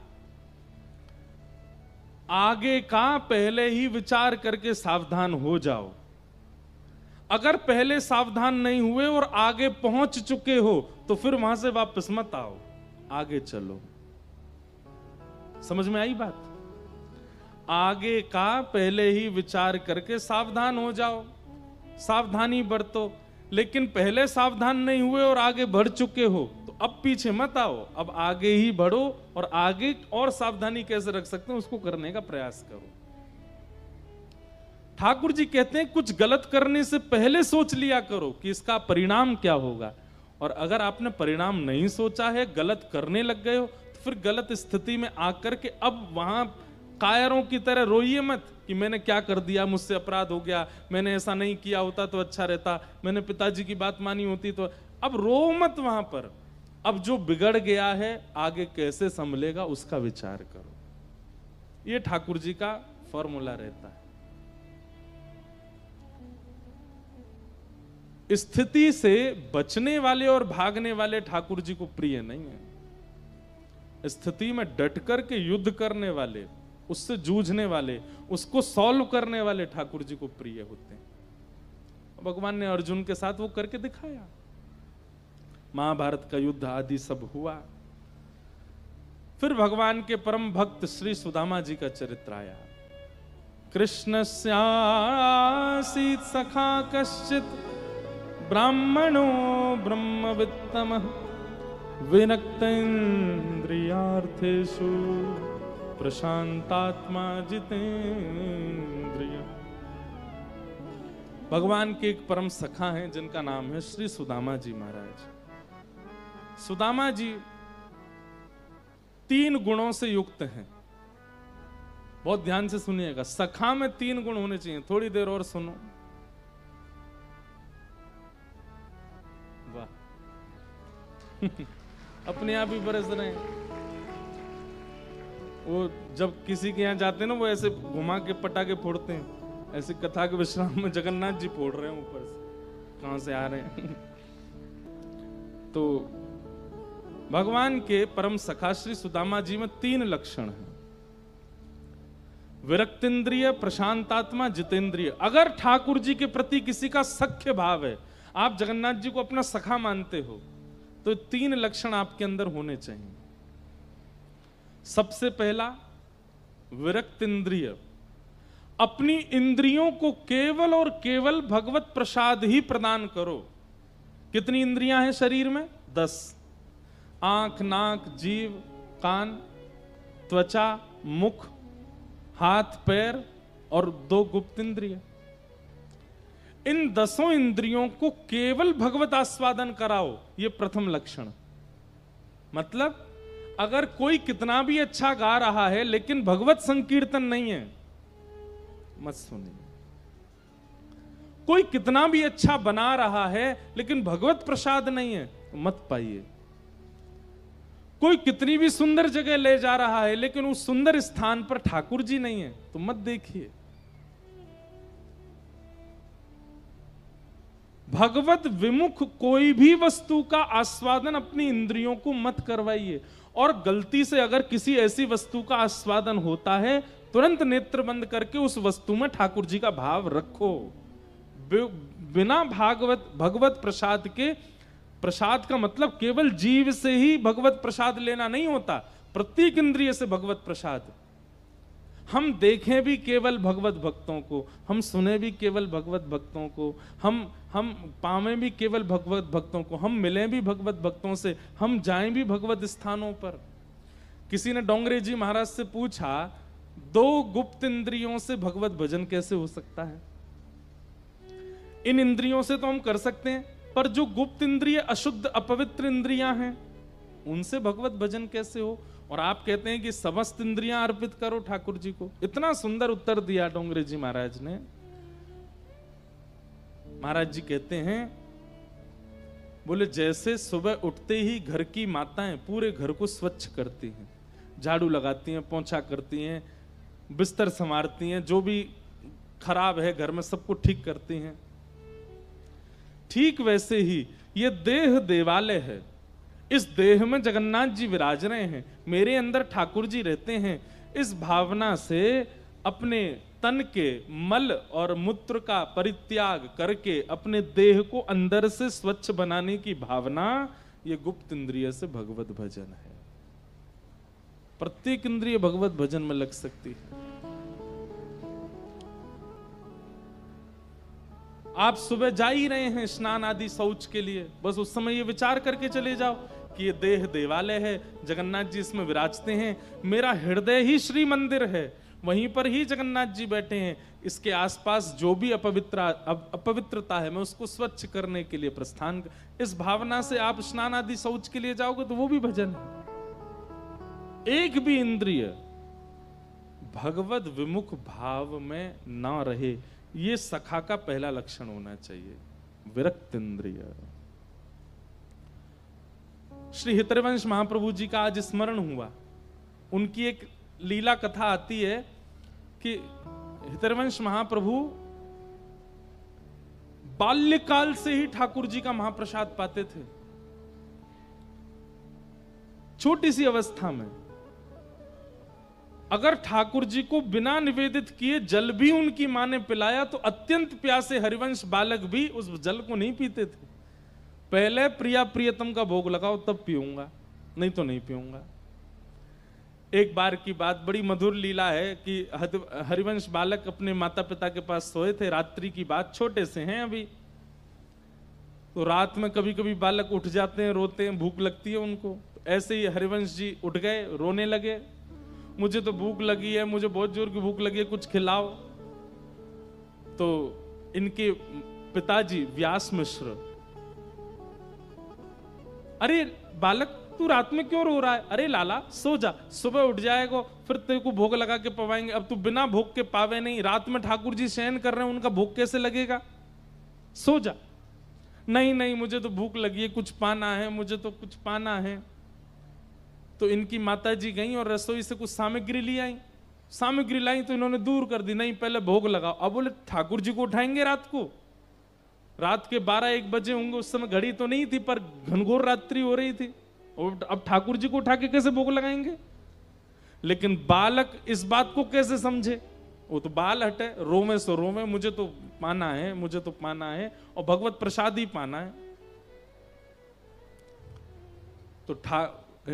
आगे का पहले ही विचार करके सावधान हो जाओ। अगर पहले सावधान नहीं हुए और आगे पहुंच चुके हो तो फिर वहां से वापस मत आओ, आगे चलो। समझ में आई बात? आगे का पहले ही विचार करके सावधान हो जाओ, सावधानी बरतो। लेकिन पहले सावधान नहीं हुए और आगे बढ़ चुके हो तो अब पीछे मत आओ, अब आगे ही बढ़ो और आगे और सावधानी कैसे रख सकते हैं उसको करने का प्रयास करो। ठाकुर जी कहते हैं कुछ गलत करने से पहले सोच लिया करो कि इसका परिणाम क्या होगा। और अगर आपने परिणाम नहीं सोचा है, गलत करने लग गए हो, तो फिर गलत स्थिति में आकर के अब वहां कायरों की तरह रोइए मत कि मैंने क्या कर दिया, मुझसे अपराध हो गया, मैंने ऐसा नहीं किया होता तो अच्छा रहता, मैंने पिताजी की बात मानी होती तो। अब रो मत वहां पर। अब जो बिगड़ गया है आगे कैसे संभलेगा उसका विचार करो। ये ठाकुर जी का फॉर्मूला रहता है। स्थिति से बचने वाले और भागने वाले ठाकुर जी को प्रिय नहीं है। स्थिति में डट करके युद्ध करने वाले, उससे जूझने वाले, उसको सॉल्व करने वाले ठाकुर जी को प्रिय होते हैं। भगवान ने अर्जुन के साथ वो करके दिखाया। महाभारत का युद्ध आदि सब हुआ। फिर भगवान के परम भक्त श्री सुदामा जी का चरित्र आया। कृष्णस्यासीत् सखा कश्चित् ब्राह्मणो ब्रह्मवित्तमः विनक्तेन्द्रियार्थेषु प्रशांतात्मा जितेंद्रिय। भगवान के एक परम सखा हैं जिनका नाम है श्री सुदामा जी महाराज। सुदामा जी 3 गुणों से युक्त हैं। बहुत ध्यान से सुनिएगा, सखा में 3 गुण होने चाहिए। थोड़ी देर और सुनो। वाह अपने आप ही बरस रहे हैं। वो जब किसी के यहाँ जाते हैं ना, वो ऐसे घुमा के पटाखे फोड़ते हैं। ऐसे कथा के विश्राम में जगन्नाथ जी फोड़ रहे हैं ऊपर से, कहां से आ रहे हैं। तो भगवान के परम सखा श्री सुदामा जी में 3 लक्षण हैं। विरक्तेंद्रिय, प्रशांतात्मा, जितेंद्रिय। अगर ठाकुर जी के प्रति किसी का सख्य भाव है, आप जगन्नाथ जी को अपना सखा मानते हो, तो 3 लक्षण आपके अंदर होने चाहिए। सबसे पहला विरक्तेंद्रिय, अपनी इंद्रियों को केवल और केवल भगवत प्रसाद ही प्रदान करो। कितनी इंद्रियां हैं शरीर में? 10। आंख, नाक, जीव, कान, त्वचा, मुख, हाथ, पैर और 2 गुप्त इंद्रिय। इन 10 इंद्रियों को केवल भगवत आस्वादन कराओ, ये प्रथम लक्षण। मतलब अगर कोई कितना भी अच्छा गा रहा है लेकिन भगवत संकीर्तन नहीं है, मत सुनिए। कोई कितना भी अच्छा बना रहा है लेकिन भगवत प्रसाद नहीं है, मत पाइए। कोई कितनी भी सुंदर जगह ले जा रहा है लेकिन उस सुंदर स्थान पर ठाकुर जी नहीं है, तो मत देखिए। भगवत विमुख कोई भी वस्तु का आस्वादन अपनी इंद्रियों को मत करवाइए। और गलती से अगर किसी ऐसी वस्तु का आस्वादन होता है, तुरंत नेत्र बंद करके उस वस्तु में ठाकुर जी का भाव रखो। बिना भगवत प्रसाद के, प्रसाद का मतलब केवल जीव से ही भगवत प्रसाद लेना नहीं होता, प्रत्येक इंद्रिय से भगवत प्रसाद। हम देखें भी केवल भगवत भक्तों को, हम सुने भी केवल भगवत भक्तों को, हम पावें भी केवल भगवत भक्तों को, हम मिलें भी भगवत भक्तों से, हम जाएं भी भगवत स्थानों पर। किसी ने डोंगरे जी महाराज से पूछा, 2 गुप्त इंद्रियों से भगवत भजन कैसे हो सकता है? इन इंद्रियों से तो हम कर सकते हैं, पर जो गुप्त इंद्रिय अशुद्ध अपवित्र इंद्रियां हैं, उनसे भगवत भजन कैसे हो? और आप कहते हैं कि समस्त इंद्रियां अर्पित करो ठाकुर जी को। इतना सुंदर उत्तर दिया डोंगरे जी महाराज ने। महाराज जी कहते हैं, बोले जैसे सुबह उठते ही घर की माताएं पूरे घर को स्वच्छ करती हैं, झाड़ू लगाती हैं, पोंछा करती हैं, बिस्तर संवारती हैं, जो भी खराब है घर में सबको ठीक करती हैं, ठीक वैसे ही ये देह देवालय है। इस देह में जगन्नाथ जी विराज रहे हैं, मेरे अंदर ठाकुर जी रहते हैं। इस भावना से अपने तन के मल और मूत्र का परित्याग करके अपने देह को अंदर से स्वच्छ बनाने की भावना, ये गुप्त इंद्रिय से भगवत भजन है। प्रत्येक इंद्रिय भगवत भजन में लग सकती है। आप सुबह जा ही रहे हैं स्नान आदि शौच के लिए, बस उस समय ये विचार करके चले जाओ कि ये देह देवालय है, जगन्नाथ जी इसमें विराजते हैं, मेरा हृदय ही श्री मंदिर है, वहीं पर ही जगन्नाथ जी बैठे हैं, इसके आसपास जो भी अपवित्रता है मैं उसको स्वच्छ करने के लिए प्रस्थान। इस भावना से आप स्नान आदि शौच के लिए जाओगे तो वो भी भजन है। एक भी इंद्रिय भगवत विमुख भाव में ना रहे, ये सखा का पहला लक्षण होना चाहिए। विरक्त इंद्रिय। श्री हितरवंश महाप्रभु जी का आज स्मरण हुआ। उनकी एक लीला कथा आती है कि हितरवंश महाप्रभु बाल्यकाल से ही ठाकुर जी का महाप्रसाद पाते थे। छोटी सी अवस्था में अगर ठाकुर जी को बिना निवेदित किए जल भी उनकी मां ने पिलाया तो अत्यंत प्यासे हरिवंश बालक भी उस जल को नहीं पीते थे। पहले प्रिया प्रियतम का भोग लगाओ तब पीऊंगा, नहीं तो नहीं पीऊंगा। एक बार की बात, बड़ी मधुर लीला है कि हरिवंश बालक अपने माता पिता के पास सोए थे, रात्रि की बात, छोटे से हैं अभी। तो रात में कभी कभी बालक उठ जाते हैं, रोते हैं, भूख लगती है उनको। ऐसे ही हरिवंश जी उठ गए, रोने लगे, मुझे तो भूख लगी है, मुझे बहुत जोर की भूख लगी है, कुछ खिलाओ। तो इनके पिताजी व्यास मिश्र, अरे बालक तू रात में क्यों रो रहा है? अरे लाला सो जा, सुबह उठ जाएगा फिर तेरे को भोग लगा के पवाएंगे। अब तू बिना भोग के पावे नहीं, रात में ठाकुर जी शयन कर रहे हैं, उनका भोग कैसे लगेगा? सो जा। नहीं नहीं मुझे तो भूख लगी है, कुछ पाना है, मुझे तो कुछ पाना है। तो इनकी माता जी गई और रसोई से कुछ सामग्री ले आई। सामग्री लाई तो इन्होंने दूर कर दी, नहीं पहले भोग लगाओ। अब बोले ठाकुर जी को उठाएंगे रात को, रात के 12-1 बजे होंगे, उस समय घड़ी तो नहीं थी पर घनघोर रात्रि हो रही थी। और अब ठाकुर जी को उठा के कैसे भोग लगाएंगे? लेकिन बालक इस बात को कैसे समझे? वो तो बाल हटे, रोवे सो रोवे, मुझे तो पाना है, मुझे तो पाना है और भगवत प्रसाद ही पाना है। तो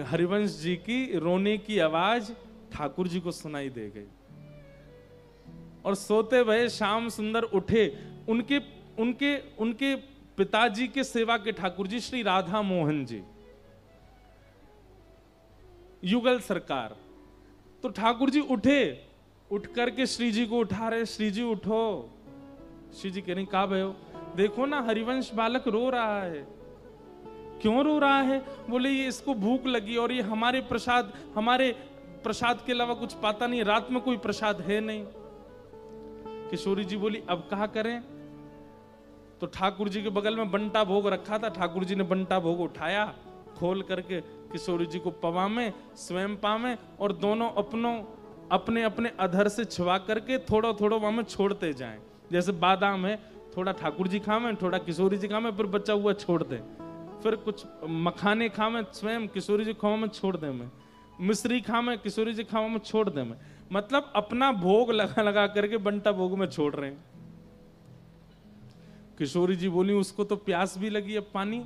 हरिवंश जी की रोने की आवाज ठाकुर जी को सुनाई दे गई और सोते भये श्याम सुंदर उठे। उनके उनके उनके पिताजी के सेवा के ठाकुर जी श्री राधा मोहन जी, युगल सरकार। तो ठाकुर जी उठे, उठ करके श्री जी को उठा रहे, श्री जी उठो, श्री जी कह रही कहा भयो, देखो ना हरिवंश बालक रो रहा है। क्यों रो रहा है? बोले ये इसको भूख लगी और ये हमारे प्रसाद के अलावा कुछ पाता नहीं, रात में कोई प्रसाद है नहीं। किशोरी जी बोली अब कहा करें? तो ठाकुर जी के बगल में बंटा भोग रखा था, ठाकुर जी ने बंटा भोग उठाया, खोल करके किशोरी जी को पवा में, स्वयं पा में, और दोनों अपने अपने अधर से छिवा करके थोड़ा थोड़ा वहां में छोड़ते जाएं। जैसे बादाम है, थोड़ा ठाकुर जी खावें, थोड़ा किशोरी जी खावें, फिर बचा हुआ छोड़ दें। फिर कुछ मखाने खावें स्वयं, किशोरी जी खावा में छोड़ दें में, मिश्री खावें, किशोरी जी खावा में छोड़ दें में। मतलब अपना भोग लगा लगा करके बंटा भोग में छोड़ रहे हैं। किशोरी जी बोली उसको तो प्यास भी लगी, अब पानी।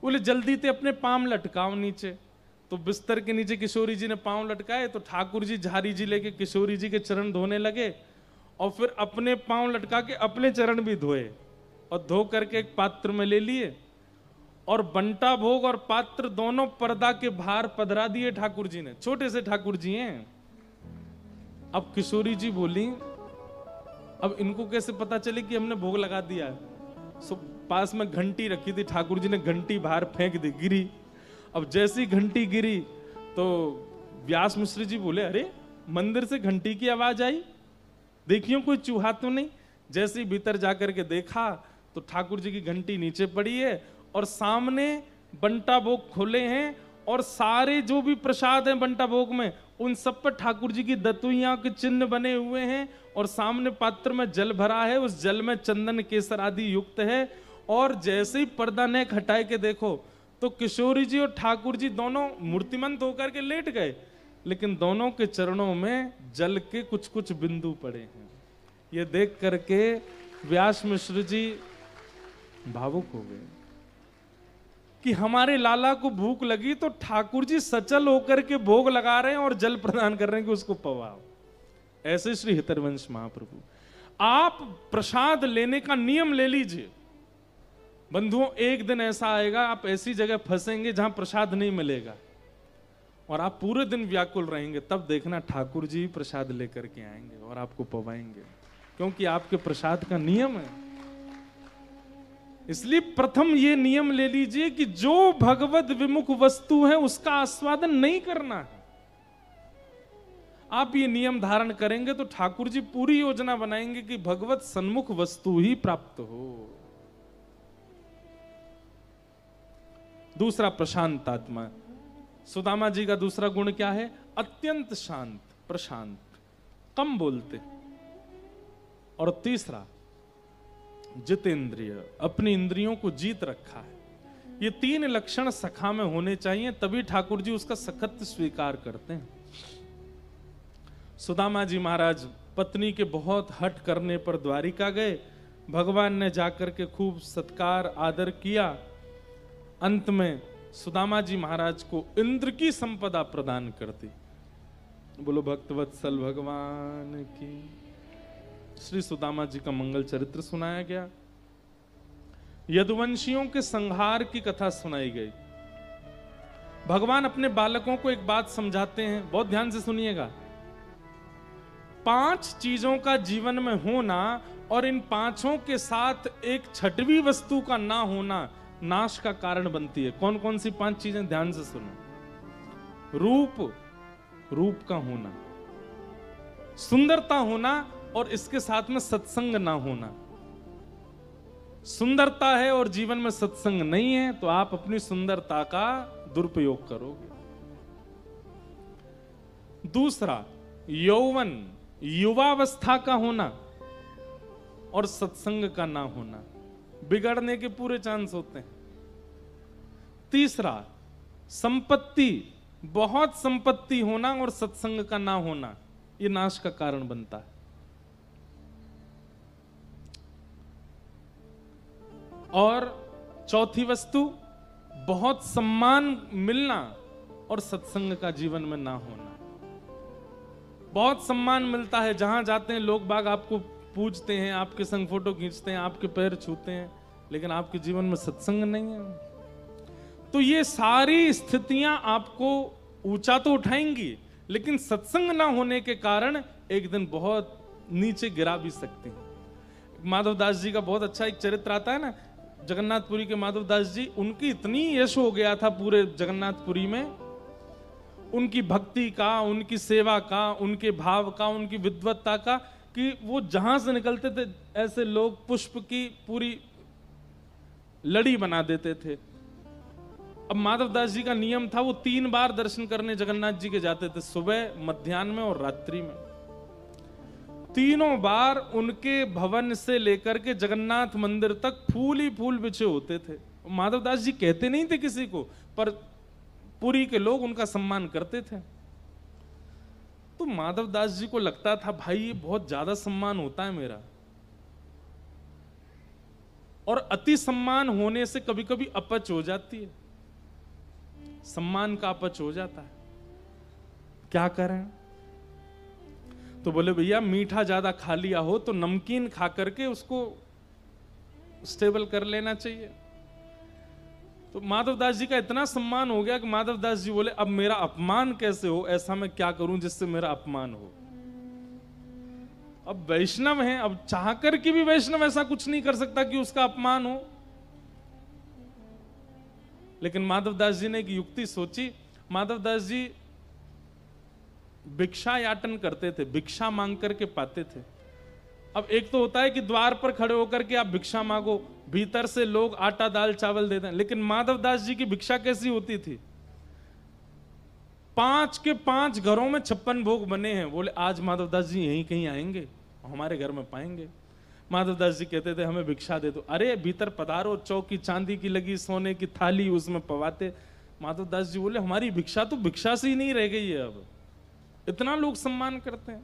बोले जल्दी ते अपने पांव लटकाओ नीचे। तो बिस्तर के नीचे किशोरी जी ने पांव लटकाए, तो ठाकुर जी झारी जी लेके किशोरी जी के चरण धोने लगे, और फिर अपने पांव लटका के अपने चरण भी धोए, और धो करके एक पात्र में ले लिए, और बंटा भोग और पात्र दोनों पर्दा के बाहर पधरा दिए ठाकुर जी ने। छोटे से ठाकुर जी हैं। अब किशोरी जी बोली अब इनको कैसे पता चले कि हमने भोग लगा दिया है? पास में घंटी रखी थी, ठाकुर जी ने घंटी बाहर फेंक दी, गिरी। अब जैसी घंटी गिरी तो व्यास मिश्र जी बोले अरे मंदिर से घंटी की आवाज आई, देखियो कोई चूहा तो नहीं। जैसे ही भीतर जाकर के देखा तो ठाकुर जी की घंटी नीचे पड़ी है, और सामने बंटा भोग खोले हैं, और सारे जो भी प्रसाद हैं बंटा भोग में, उन सब पर ठाकुर जी की दतुइयां के चिन्ह बने हुए हैं, और सामने पात्र में जल भरा है, उस जल में चंदन केसर आदि युक्त है। और जैसे ही पर्दा नेक हटाए के देखो तो किशोरी जी और ठाकुर जी दोनों मूर्तिमंत होकर के लेट गए, लेकिन दोनों के चरणों में जल के कुछ कुछ बिंदु पड़े हैं। ये देख करके व्यास मिश्र जी भावुक हो गए कि हमारे लाला को भूख लगी तो ठाकुर जी सचल होकर के भोग लगा रहे हैं और जल प्रदान कर रहे हैं कि उसको पवाओ। ऐसे श्री हितरवंश महाप्रभु, आप प्रसाद लेने का नियम ले लीजिए। बंधुओं एक दिन ऐसा आएगा आप ऐसी जगह फंसेंगे जहां प्रसाद नहीं मिलेगा, और आप पूरे दिन व्याकुल रहेंगे, तब देखना ठाकुर जी प्रसाद लेकर के आएंगे और आपको पवाएंगे, क्योंकि आपके प्रसाद का नियम है। इसलिए प्रथम ये नियम ले लीजिए कि जो भगवत विमुख वस्तु है उसका आस्वादन नहीं करना है। आप ये नियम धारण करेंगे तो ठाकुर जी पूरी योजना बनाएंगे कि भगवत सन्मुख वस्तु ही प्राप्त हो। दूसरा प्रशांत आत्मा। सुदामा जी का दूसरा गुण क्या है? अत्यंत शांत, प्रशांत, कम बोलते। और तीसरा जितेंद्रिय, अपनी इंद्रियों को जीत रखा है। ये तीन लक्षण सखा में होने चाहिए, तभी ठाकुर जी उसका सखत स्वीकार करते हैं। सुदामा जी महाराज पत्नी के बहुत हठ करने पर द्वारिका गए, भगवान ने जाकर के खूब सत्कार आदर किया। अंत में सुदामा जी महाराज को इंद्र की संपदा प्रदान कर दी। बोलो भक्तवत्सल भगवान की। श्री सुदामा जी का मंगल चरित्र सुनाया गया, यदुवंशियों के संहार की कथा सुनाई गई। भगवान अपने बालकों को एक बात समझाते हैं, बहुत ध्यान से सुनिएगा। 5 चीजों का जीवन में होना और इन 5 के साथ एक छठवीं वस्तु का ना होना नाश का कारण बनती है। कौन कौन सी 5 चीजें? ध्यान से सुनो। रूप का होना, सुंदरता होना, और इसके साथ में सत्संग ना होना। सुंदरता है और जीवन में सत्संग नहीं है तो आप अपनी सुंदरता का दुरुपयोग करोगे। दूसरा यौवन, युवावस्था का होना और सत्संग का ना होना, बिगड़ने के पूरे चांस होते हैं। तीसरा संपत्ति, बहुत संपत्ति होना और सत्संग का ना होना, ये नाश का कारण बनता है। और चौथी वस्तु बहुत सम्मान मिलना और सत्संग का जीवन में ना होना। बहुत सम्मान मिलता है, जहां जाते हैं लोग बाग आपको पूजते हैं, आपके संग फोटो खींचते हैं, आपके पैर छूते हैं, लेकिन आपके जीवन में सत्संग नहीं है। तो ये सारी स्थितियां आपको ऊंचा तो उठाएंगी, लेकिन सत्संग ना होने के कारण एक दिन बहुत नीचे गिरा भी सकते हैं। माधवदास जी का बहुत अच्छा एक चरित्र आता है ना, जगन्नाथपुरी के माधवदास जी, उनकी इतनी यश हो गया था पूरे जगन्नाथपुरी में, उनकी भक्ति का, उनकी सेवा का, उनके भाव का, उनकी विद्वत्ता का, कि वो जहां से निकलते थे ऐसे लोग पुष्प की पूरी लड़ी बना देते थे। अब माधवदास जी का नियम था, वो 3 बार दर्शन करने जगन्नाथ जी के जाते थे, सुबह, मध्याह्न में और रात्रि में। तीनों बार उनके भवन से लेकर के जगन्नाथ मंदिर तक फूल ही फूल बिछे होते थे। माधवदास जी कहते नहीं थे किसी को, पर पुरी के लोग उनका सम्मान करते थे। तो माधवदास जी को लगता था भाई ये बहुत ज्यादा सम्मान होता है मेरा, और अति सम्मान होने से कभी कभी अपच हो जाती है, सम्मान का अपच हो जाता है, क्या करें? तो बोले भैया मीठा ज्यादा खा लिया हो तो नमकीन खा करके उसको स्टेबल कर लेना चाहिए। तो माधवदास जी का इतना सम्मान हो गया कि माधवदास जी बोले अब मेरा अपमान कैसे हो, ऐसा मैं क्या करूं जिससे मेरा अपमान हो। अब वैष्णव हैं, अब चाह कर के भी वैष्णव ऐसा कुछ नहीं कर सकता कि उसका अपमान हो। लेकिन माधवदास जी ने एक युक्ति सोची। माधवदास जी भिक्षा याटन करते थे, भिक्षा मांग करके पाते थे। अब एक तो होता है कि द्वार पर खड़े होकर के आप भिक्षा मांगो, भीतर से लोग आटा दाल चावल देते हैं, लेकिन माधवदास जी की भिक्षा कैसी होती थी? 5 के 5 घरों में 56 भोग बने हैं। बोले आज माधवदास जी यहीं कहीं आएंगे, हमारे घर में पाएंगे। माधवदास जी कहते थे हमें भिक्षा दे दो। अरे भीतर पधारो, चौकी चांदी की लगी, सोने की थाली, उसमें पवाते। माधवदास जी बोले हमारी भिक्षा तो भिक्षा से ही नहीं रह गई है, अब इतना लोग सम्मान करते हैं।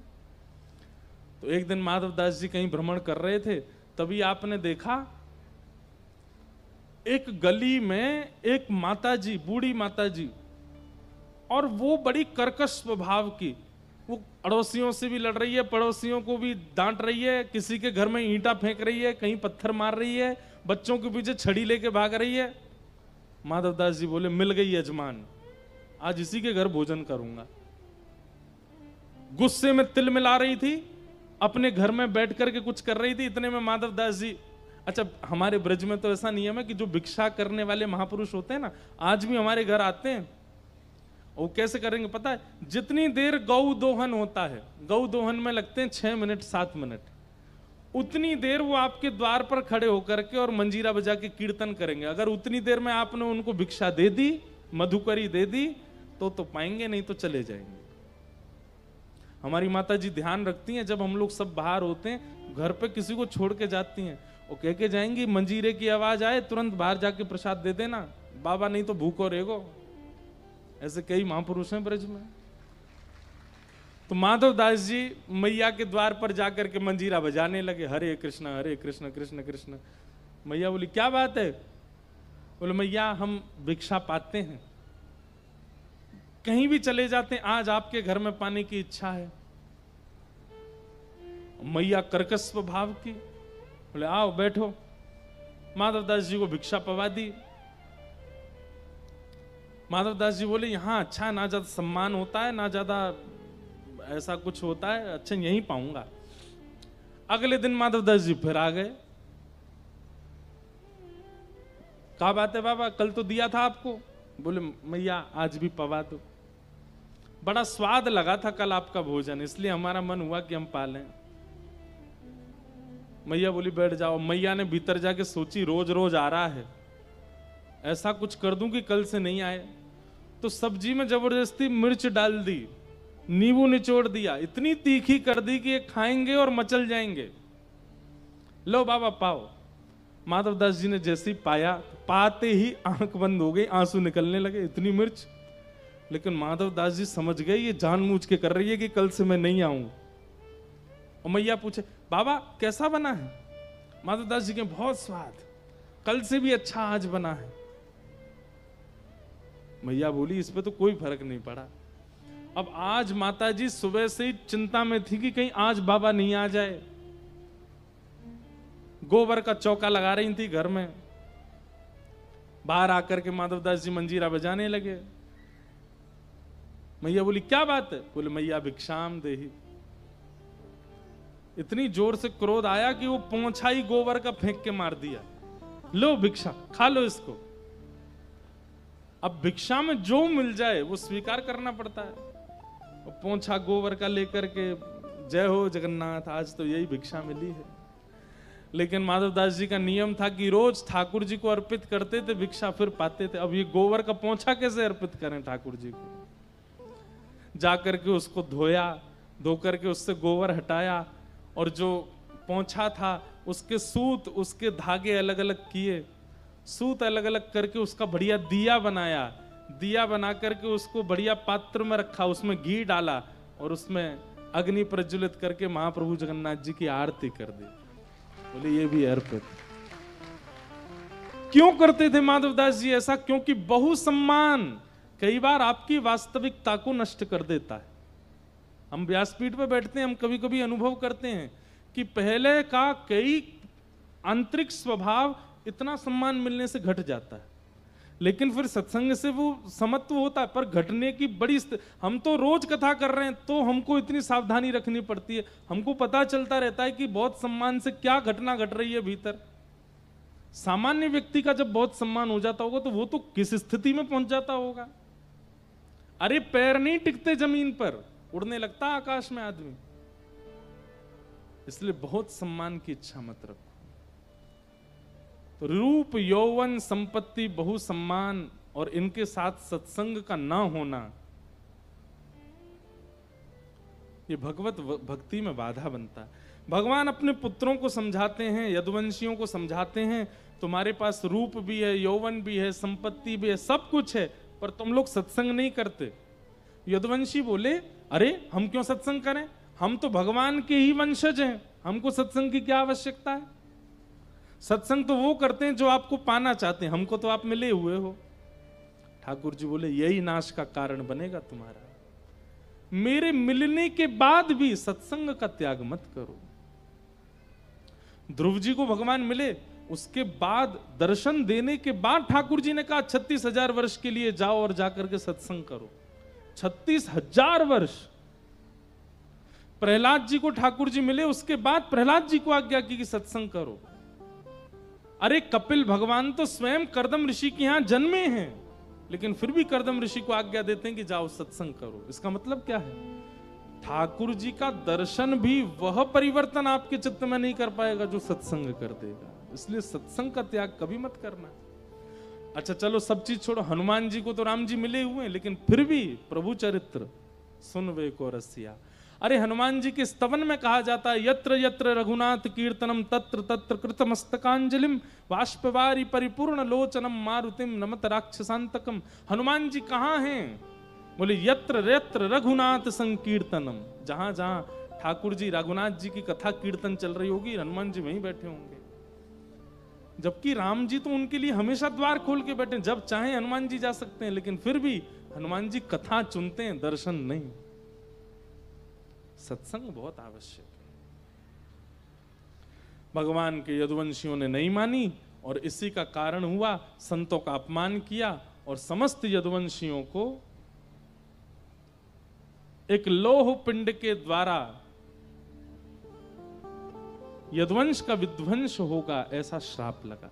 तो एक दिन माधवदास जी कहीं भ्रमण कर रहे थे, तभी आपने देखा एक गली में एक माताजी, बूढ़ी माताजी, और वो बड़ी कर्कश स्वभाव की, वो अड़ोसियों से भी लड़ रही है, पड़ोसियों को भी डांट रही है, किसी के घर में ईंटा फेंक रही है, कहीं पत्थर मार रही है, बच्चों के पीछे छड़ी लेके भाग रही है। माधवदास जी बोले मिल गई यजमान, आज इसी के घर भोजन करूंगा। गुस्से में तिल मिला रही थी, अपने घर में बैठ करके कुछ कर रही थी। इतने में माधवदास जी, अच्छा हमारे ब्रज में तो ऐसा नियम है कि जो भिक्षा करने वाले महापुरुष होते हैं ना, आज भी हमारे घर आते हैं। वो कैसे करेंगे पता है? जितनी देर गौ दोहन होता है, गौ दोहन में लगते हैं 6 मिनट 7 मिनट, उतनी देर वो आपके द्वार पर खड़े होकर के और मंजीरा बजा के कीर्तन करेंगे। अगर उतनी देर में आपने उनको भिक्षा दे दी, मधुकरी दे दी, तो पाएंगे, नहीं तो चले जाएंगे। हमारी माता जी ध्यान रखती हैं, जब हम लोग सब बाहर होते हैं, घर पे किसी को छोड़ के जाती हैं, वो कह के जाएंगी मंजीरे की आवाज आए तुरंत बाहर जाके प्रसाद दे देना बाबा, नहीं तो भूखो रहेगो। ऐसे कई महापुरुष हैं ब्रज में। तो माधवदास जी मैया के द्वार पर जाकर के मंजीरा बजाने लगे, हरे कृष्ण कृष्ण कृष्ण। मैया बोली क्या बात है? बोले मैया हम भिक्षा पाते हैं, कहीं भी चले जाते हैं, आज आपके घर में पाने की इच्छा है। मैया कर्कश स्वभाव की, बोले आओ बैठो। माधवदास जी को भिक्षा पवा दी। माधवदास जी बोले यहां अच्छा, ना ज्यादा सम्मान होता है, ना ज्यादा ऐसा कुछ होता है, अच्छा यहीं पाऊंगा। अगले दिन माधवदास जी फिर आ गए। क्या बात है बाबा, कल तो दिया था आपको? बोले मैया आज भी पवा दो, बड़ा स्वाद लगा था कल आपका भोजन, इसलिए हमारा मन हुआ कि हम पालें। मैया बोली बैठ जाओ। मैया ने भीतर जाके सोची रोज रोज आ रहा है, ऐसा कुछ कर दूं कि कल से नहीं आए। तो सब्जी में जबरदस्ती मिर्च डाल दी, नींबू निचोड़ दिया, इतनी तीखी कर दी कि ये खाएंगे और मचल जाएंगे। लो बाबा पाओ। माधवदास जी ने जैसे ही पाया, पाते ही आंख बंद हो गई, आंसू निकलने लगे, इतनी मिर्च। लेकिन माधवदास जी समझ गए ये जानबूझ के कर रही है कि कल से मैं नहीं आऊं। और मैया पूछे बाबा कैसा बना है? माधवदास जी के बहुत स्वाद, कल से भी अच्छा आज बना है। मैया बोली इस पे तो कोई फर्क नहीं पड़ा। अब आज माताजी सुबह से ही चिंता में थी कि कहीं आज बाबा नहीं आ जाए। गोबर का चौका लगा रही थी घर में। बाहर आकर के माधवदास जी मंजीरा बजाने लगे। मैया बोली क्या बात है? बोले मैया भिक्षाम देही। इतनी जोर से क्रोध आया कि वो पोंछा ही गोबर का फेंक के मार दिया। लो भिक्षा, खा लो इसको। अब भिक्षा में जो मिल जाए वो स्वीकार करना पड़ता है। पोंछा गोबर का लेकर के, जय हो जगन्नाथ, आज तो यही भिक्षा मिली है। लेकिन माधवदास जी का नियम था कि रोज ठाकुर जी को अर्पित करते थे भिक्षा, फिर पाते थे। अब ये गोबर का पोंछा कैसे अर्पित करें ठाकुर जी को? जाकर के उसको धोया, धो करके उससे गोबर हटाया, और जो पोंछा था उसके सूत, उसके धागे अलग अलग किए, सूत अलग अलग करके उसका बढ़िया दिया बनाया। दिया बना करके उसको बढ़िया पात्र में रखा, उसमें घी डाला और उसमें अग्नि प्रज्वलित करके महाप्रभु जगन्नाथ जी की आरती कर दी। बोले ये भी अर्पित। क्यों करते थे माधवदास जी ऐसा? क्योंकि बहु सम्मान कई बार आपकी वास्तविकता को नष्ट कर देता है। हम व्यासपीठ पर बैठते हैं, हम कभी कभी अनुभव करते हैं कि पहले का कई आंतरिक स्वभाव इतना सम्मान मिलने से घट जाता है, लेकिन फिर सत्संग से वो समत्व होता है। पर घटने की बड़ी हम तो रोज कथा कर रहे हैं तो हमको इतनी सावधानी रखनी पड़ती है। हमको पता चलता रहता है कि बहुत सम्मान से क्या घटना घट रही है भीतर। सामान्य व्यक्ति का जब बहुत सम्मान हो जाता होगा तो वो तो किस स्थिति में पहुंच जाता होगा। अरे पैर नहीं टिकते जमीन पर, उड़ने लगता आकाश में आदमी। इसलिए बहुत सम्मान की इच्छा मत रखो। तो रूप, यौवन, संपत्ति, बहु सम्मान और इनके साथ सत्संग का ना होना, ये भगवत भक्ति में बाधा बनता है। भगवान अपने पुत्रों को समझाते हैं, यदुवंशियों को समझाते हैं, तुम्हारे पास रूप भी है, यौवन भी है, संपत्ति भी है, सब कुछ है, पर तुम लोग सत्संग नहीं करते। यदुवंशी बोले, अरे हम क्यों सत्संग करें? हम तो भगवान के ही वंशज हैं, हमको सत्संग की क्या आवश्यकता है? सत्संग तो वो करते हैं जो आपको पाना चाहते हैं, हमको तो आप मिले हुए हो। ठाकुर जी बोले, यही नाश का कारण बनेगा तुम्हारा। मेरे मिलने के बाद भी सत्संग का त्याग मत करो। ध्रुव जी को भगवान मिले, उसके बाद दर्शन देने के बाद ठाकुर जी ने कहा 36,000 वर्ष के लिए जाओ और जाकर के सत्संग करो। 36,000 वर्ष। प्रहलाद जी को ठाकुर जी मिले, उसके बाद प्रहलाद जी को आज्ञा की कि सत्संग करो। अरे कपिल भगवान तो स्वयं कर्दम ऋषि के यहां जन्मे हैं, लेकिन फिर भी कर्दम ऋषि को आज्ञा देते हैं कि जाओ सत्संग करो। इसका मतलब क्या है? ठाकुर जी का दर्शन भी वह परिवर्तन आपके चित्त में नहीं कर पाएगा जो सत्संग कर देगा। इसलिए सत्संग का त्याग कभी मत करना। अच्छा चलो सब चीज छोड़ो, हनुमान जी को तो राम जी मिले हुए हैं, लेकिन फिर भी प्रभु चरित्र सुन वे को रसिया। अरे हनुमान जी के स्तवन में कहा जाता है, यत्र यत्र रघुनाथ कीर्तनम तत्र तत्र कृतमस्तकांजलिम बाष्पवारी परिपूर्ण लोचनम मारुतिम नमत राक्षसांतकम। हनुमान जी कहाँ हैं? बोले यत्र यत्र रघुनाथ संकीर्तनम। जहां जहां ठाकुर जी रघुनाथ जी की कथा कीर्तन चल रही होगी, हनुमान जी वहीं बैठे होंगे। जबकि राम जी तो उनके लिए हमेशा द्वार खोल के बैठे, जब चाहे हनुमान जी जा सकते हैं, लेकिन फिर भी हनुमान जी कथा चुनते हैं, दर्शन नहीं। सत्संग बहुत आवश्यक है। भगवान के यदुवंशियों ने नहीं मानी और इसी का कारण हुआ, संतों का अपमान किया और समस्त यदुवंशियों को एक लौह पिंड के द्वारा यदुवंश का विध्वंस होगा ऐसा श्राप लगा।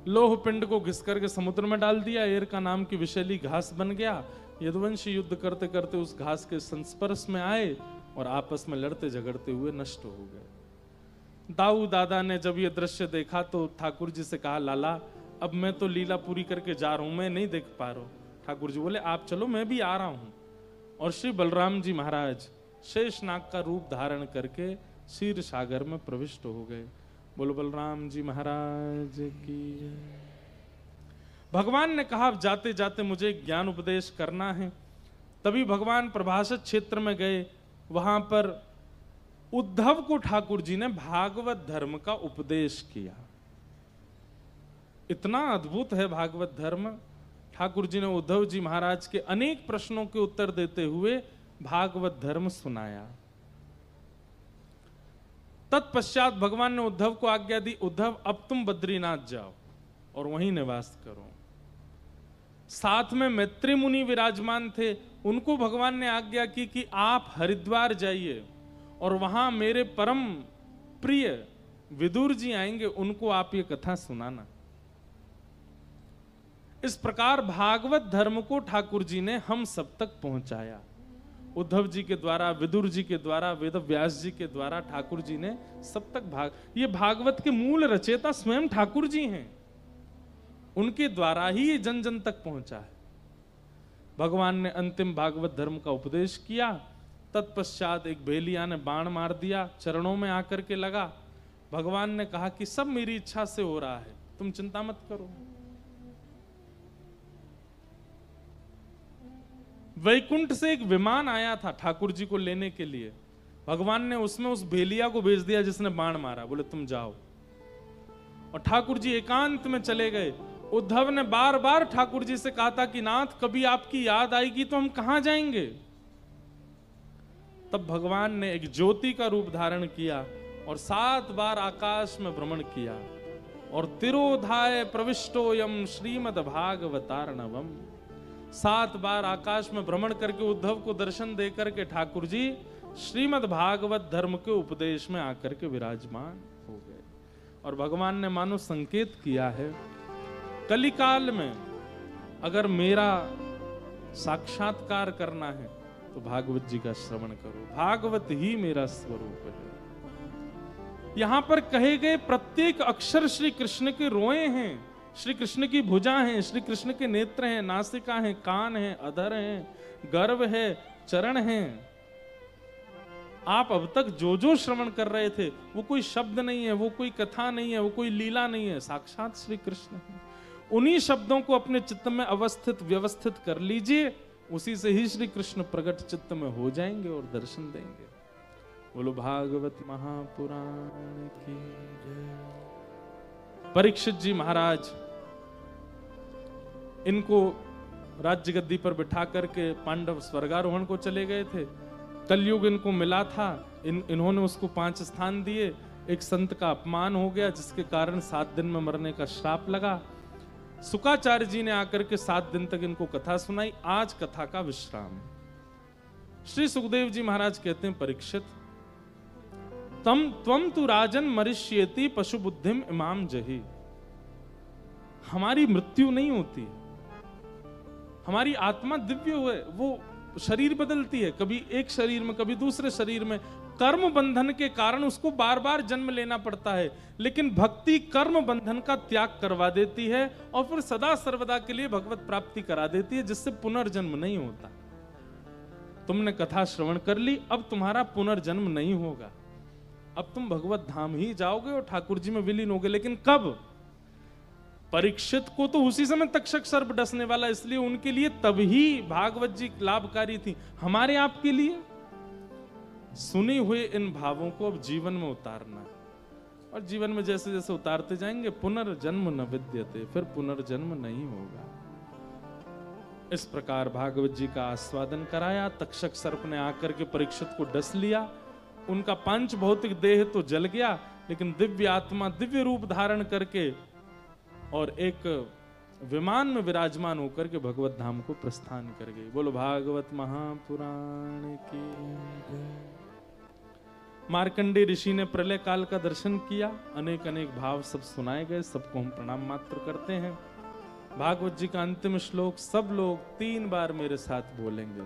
लौह पिंड को घिस करके समुद्र में डाल दिया, एरका नाम की विषैली घास बन गया। यदुवंशी युद्ध करते करते उस घास के संस्पर्श में आए और आपस में लड़ते झगड़ते हुए नष्ट हो गए। दाऊ दादा ने जब ये दृश्य देखा तो ठाकुर जी से कहा, लाला अब मैं तो लीला पूरी करके जा रहा हूं, मैं नहीं देख पा रहा हूं। ठाकुर जी बोले, आप चलो, मैं भी आ रहा हूं। और श्री बलराम जी महाराज शेषनाग का रूप धारण करके क्षीर सागर में प्रविष्ट हो गए। बोलो बलराम जी महाराज की। भगवान ने कहा जाते जाते मुझे ज्ञान उपदेश करना है। तभी भगवान प्रभाषित क्षेत्र में गए, वहां पर उद्धव को ठाकुर जी ने भागवत धर्म का उपदेश किया। इतना अद्भुत है भागवत धर्म। ठाकुर जी ने उद्धव जी महाराज के अनेक प्रश्नों के उत्तर देते हुए भागवत धर्म सुनाया। तत्पश्चात भगवान ने उद्धव को आज्ञा दी, उद्धव अब तुम बद्रीनाथ जाओ और वहीं निवास करो। साथ में मैत्री मुनि विराजमान थे, उनको भगवान ने आज्ञा की कि आप हरिद्वार जाइए और वहां मेरे परम प्रिय विदुर जी आएंगे, उनको आप ये कथा सुनाना। इस प्रकार भागवत धर्म को ठाकुर जी ने हम सब तक पहुंचाया। उद्धव जी के द्वारा, विदुर जी के द्वारा, वेद व्यास जी के द्वारा ठाकुर जी ने सब तक ये भागवत के मूल रचयिता स्वयं ठाकुर जी हैं। उनके द्वारा ही ये जन जन तक पहुंचा है। भगवान ने अंतिम भागवत धर्म का उपदेश किया। तत्पश्चात एक भेलिया ने बाण मार दिया, चरणों में आकर के लगा। भगवान ने कहा कि सब मेरी इच्छा से हो रहा है, तुम चिंता मत करो। वैकुंठ से एक विमान आया था ठाकुर जी को लेने के लिए। भगवान ने उसमें उस भेलिया को भेज दिया जिसने बाण मारा, बोले तुम जाओ। और ठाकुर जी एकांत में चले गए। उद्धव ने बार बार ठाकुर जी से कहा था कि नाथ, कभी आपकी याद आएगी तो हम कहां जाएंगे। तब भगवान ने एक ज्योति का रूप धारण किया और 7 बार आकाश में भ्रमण किया। और तिरोधाय प्रविष्टोयम श्रीमद् भागवतार्णवम, 7 बार आकाश में भ्रमण करके उद्धव को दर्शन दे करके ठाकुर जी श्रीमद् भागवत धर्म के उपदेश में आकर के विराजमान हो गए। और भगवान ने मानो संकेत किया है, कलिकाल में अगर मेरा साक्षात्कार करना है तो भागवत जी का श्रवण करो। भागवत ही मेरा स्वरूप है। यहां पर कहे गए प्रत्येक अक्षर श्री कृष्ण के रोए हैं, श्री कृष्ण की भुजा हैं, श्री कृष्ण के नेत्र हैं, नासिका हैं, कान हैं, अधर हैं, गर्भ है, चरण हैं। आप अब तक जो जो श्रवण कर रहे थे वो कोई शब्द नहीं है, वो कोई कथा नहीं है, वो कोई लीला नहीं है, साक्षात श्री कृष्ण है। उन्हीं शब्दों को अपने चित्त में अवस्थित व्यवस्थित कर लीजिए, उसी से ही श्री कृष्ण प्रकट चित्त में हो जाएंगे और दर्शन देंगे। बोलो भागवत महापुराण की जय। परीक्षित जी महाराज, इनको राज्य गद्दी पर बिठा करके पांडव स्वर्गारोहण को चले गए थे। कलयुग इनको मिला था, इन्होंने उसको 5 स्थान दिए। एक संत का अपमान हो गया जिसके कारण 7 दिन में मरने का श्राप लगा। सुकाचार्य जी ने आकर के 7 दिन तक इनको कथा सुनाई। आज कथा का विश्राम। श्री सुखदेव जी महाराज कहते हैं, परीक्षित त्वम तु राजन मरिष्येति पशु बुद्धिम इमाम जही। हमारी मृत्यु नहीं होती, हमारी आत्मा दिव्य है, वो शरीर बदलती है, कभी एक शरीर में कभी दूसरे शरीर में। कर्म बंधन के कारण उसको बार बार जन्म लेना पड़ता है, लेकिन भक्ति कर्म बंधन का त्याग करवा देती है और फिर सदा सर्वदा के लिए भगवत प्राप्ति करा देती है, जिससे पुनर्जन्म नहीं होता। तुमने कथा श्रवण कर ली, अब तुम्हारा पुनर्जन्म नहीं होगा। अब तुम भगवत धाम ही जाओगे और ठाकुर जी में विलीन होगे। लेकिन कब? परीक्षित को तो उसी समय तक्षक सर्प डसने वाला, इसलिए उनके लिए तभी भागवत जी लाभकारी थी। हमारे आपके लिए सुने हुए इन भावों को अब जीवन में उतारना है, और जीवन में जैसे जैसे उतारते जाएंगे पुनर्जन्म न विद्यते, फिर पुनर्जन्म नहीं होगा। इस प्रकार भागवत जी का आस्वादन कराया। तक्षक सर्प ने आकर के परीक्षित को डस लिया। उनका पंच भौतिक देह तो जल गया, लेकिन दिव्य आत्मा दिव्य रूप धारण करके और एक विमान में विराजमान होकर के भगवत धाम को प्रस्थान कर गई। बोलो भागवत महापुराण की जय। मार्कंडे ऋषि ने प्रलय काल का दर्शन किया। अनेक अनेक भाव सब सुनाए गए, सबको हम प्रणाम मात्र करते हैं। भागवत जी का अंतिम श्लोक सब लोग 3 बार मेरे साथ बोलेंगे।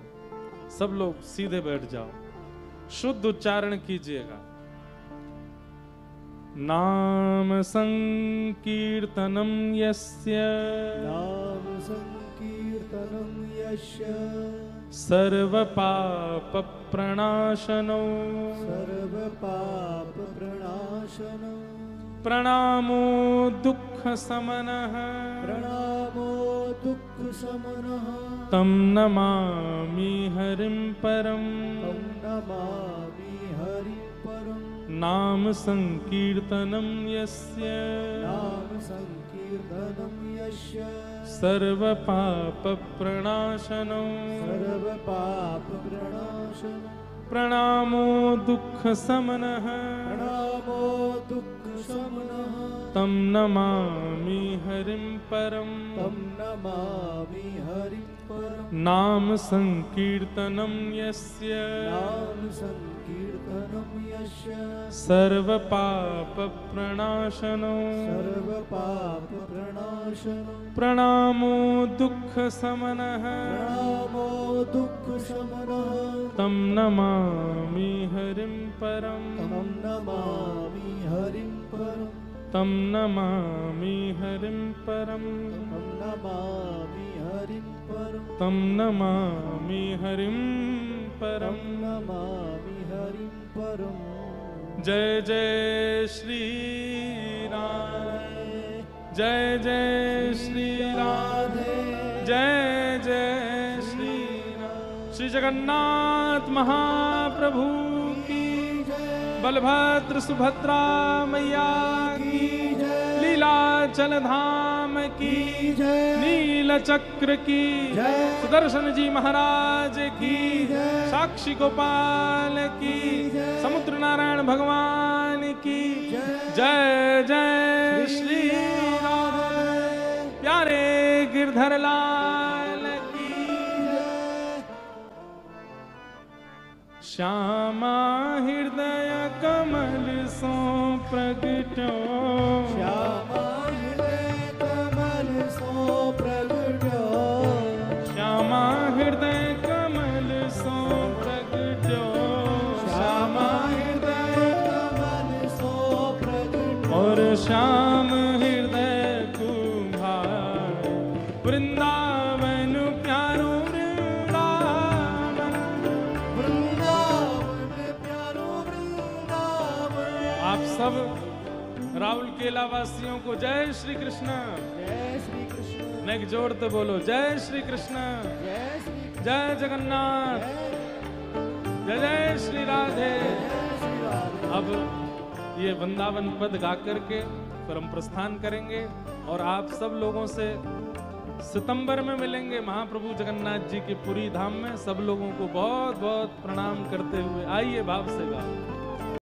सब लोग सीधे बैठ जाओ, शुद्ध उच्चारण कीजिएगा। नाम संकीर्तनम यस्य, नाम संकीर्तनम यस्य, सर्व पाप प्रणाशनो, सर्व पाप प्रणाशनो, प्रणामो दुख समनः, प्रणामो दुख समनः, तम नमामि हरिं परम, तम नमामि हरिं परम। नाम संकीर्तनम यस्य, नाम संकीर्तनम यस्य, सर्व पाप प्रणाशनो, सर्व पाप प्रणाशनो, प्रणामो दुख समनः, प्रणामो दुख समनः, तम नमामि हरिं परम, तम नमामि हरिं परम। नाम संकीर्तनम यस्य, नाम संकीर्तनम धनं यस्य सर्वपापप्रणाशनो सर्वपापप्रणाशनं प्रणामो दुःखशमनः प्रणामो दुःखशमनः तं नमामि हरिं परं तं नमामि हरिं परं तं नमामि हरिं परं तं नमामि हरिं परं तं नमामि हरिं परं तं नमामि हरिं परं जय जय श्री राम जय जय श्री राम जय जय श्री राम श्री जगन्नाथ महाप्रभु की बलभद्र सुभद्रा मैया की लीलाचल धाम की नील चक्र की सुदर्शन जी महाराज की साक्षी गोपाल की समुद्र नारायण भगवान की जय जय श्री राम प्यारे गिरधर लाल की श्यामा हृदय कमल सो प्रगटो श्यामा हृदय कमल सो प्रगटो श्यामा हृदय कमल सो प्रगटो श्यामा हृदय कमल सो प्रगटो और श्याम हृदय कुम्हार वृंदावन प्यारो आप सब राहुल केला वासियों को जय श्री कृष्ण जय श्री कृष्ण नेक जोड़ते बोलो जय श्री कृष्ण जय श्री जय जगन्नाथ जय जय श्री राधे श्री राधे अब ये वृंदावन पद गा करके फिर हम प्रस्थान करेंगे और आप सब लोगों से सितंबर में मिलेंगे महाप्रभु जगन्नाथ जी के पुरी धाम में। सब लोगों को बहुत बहुत प्रणाम करते हुए आइए भाव से गा।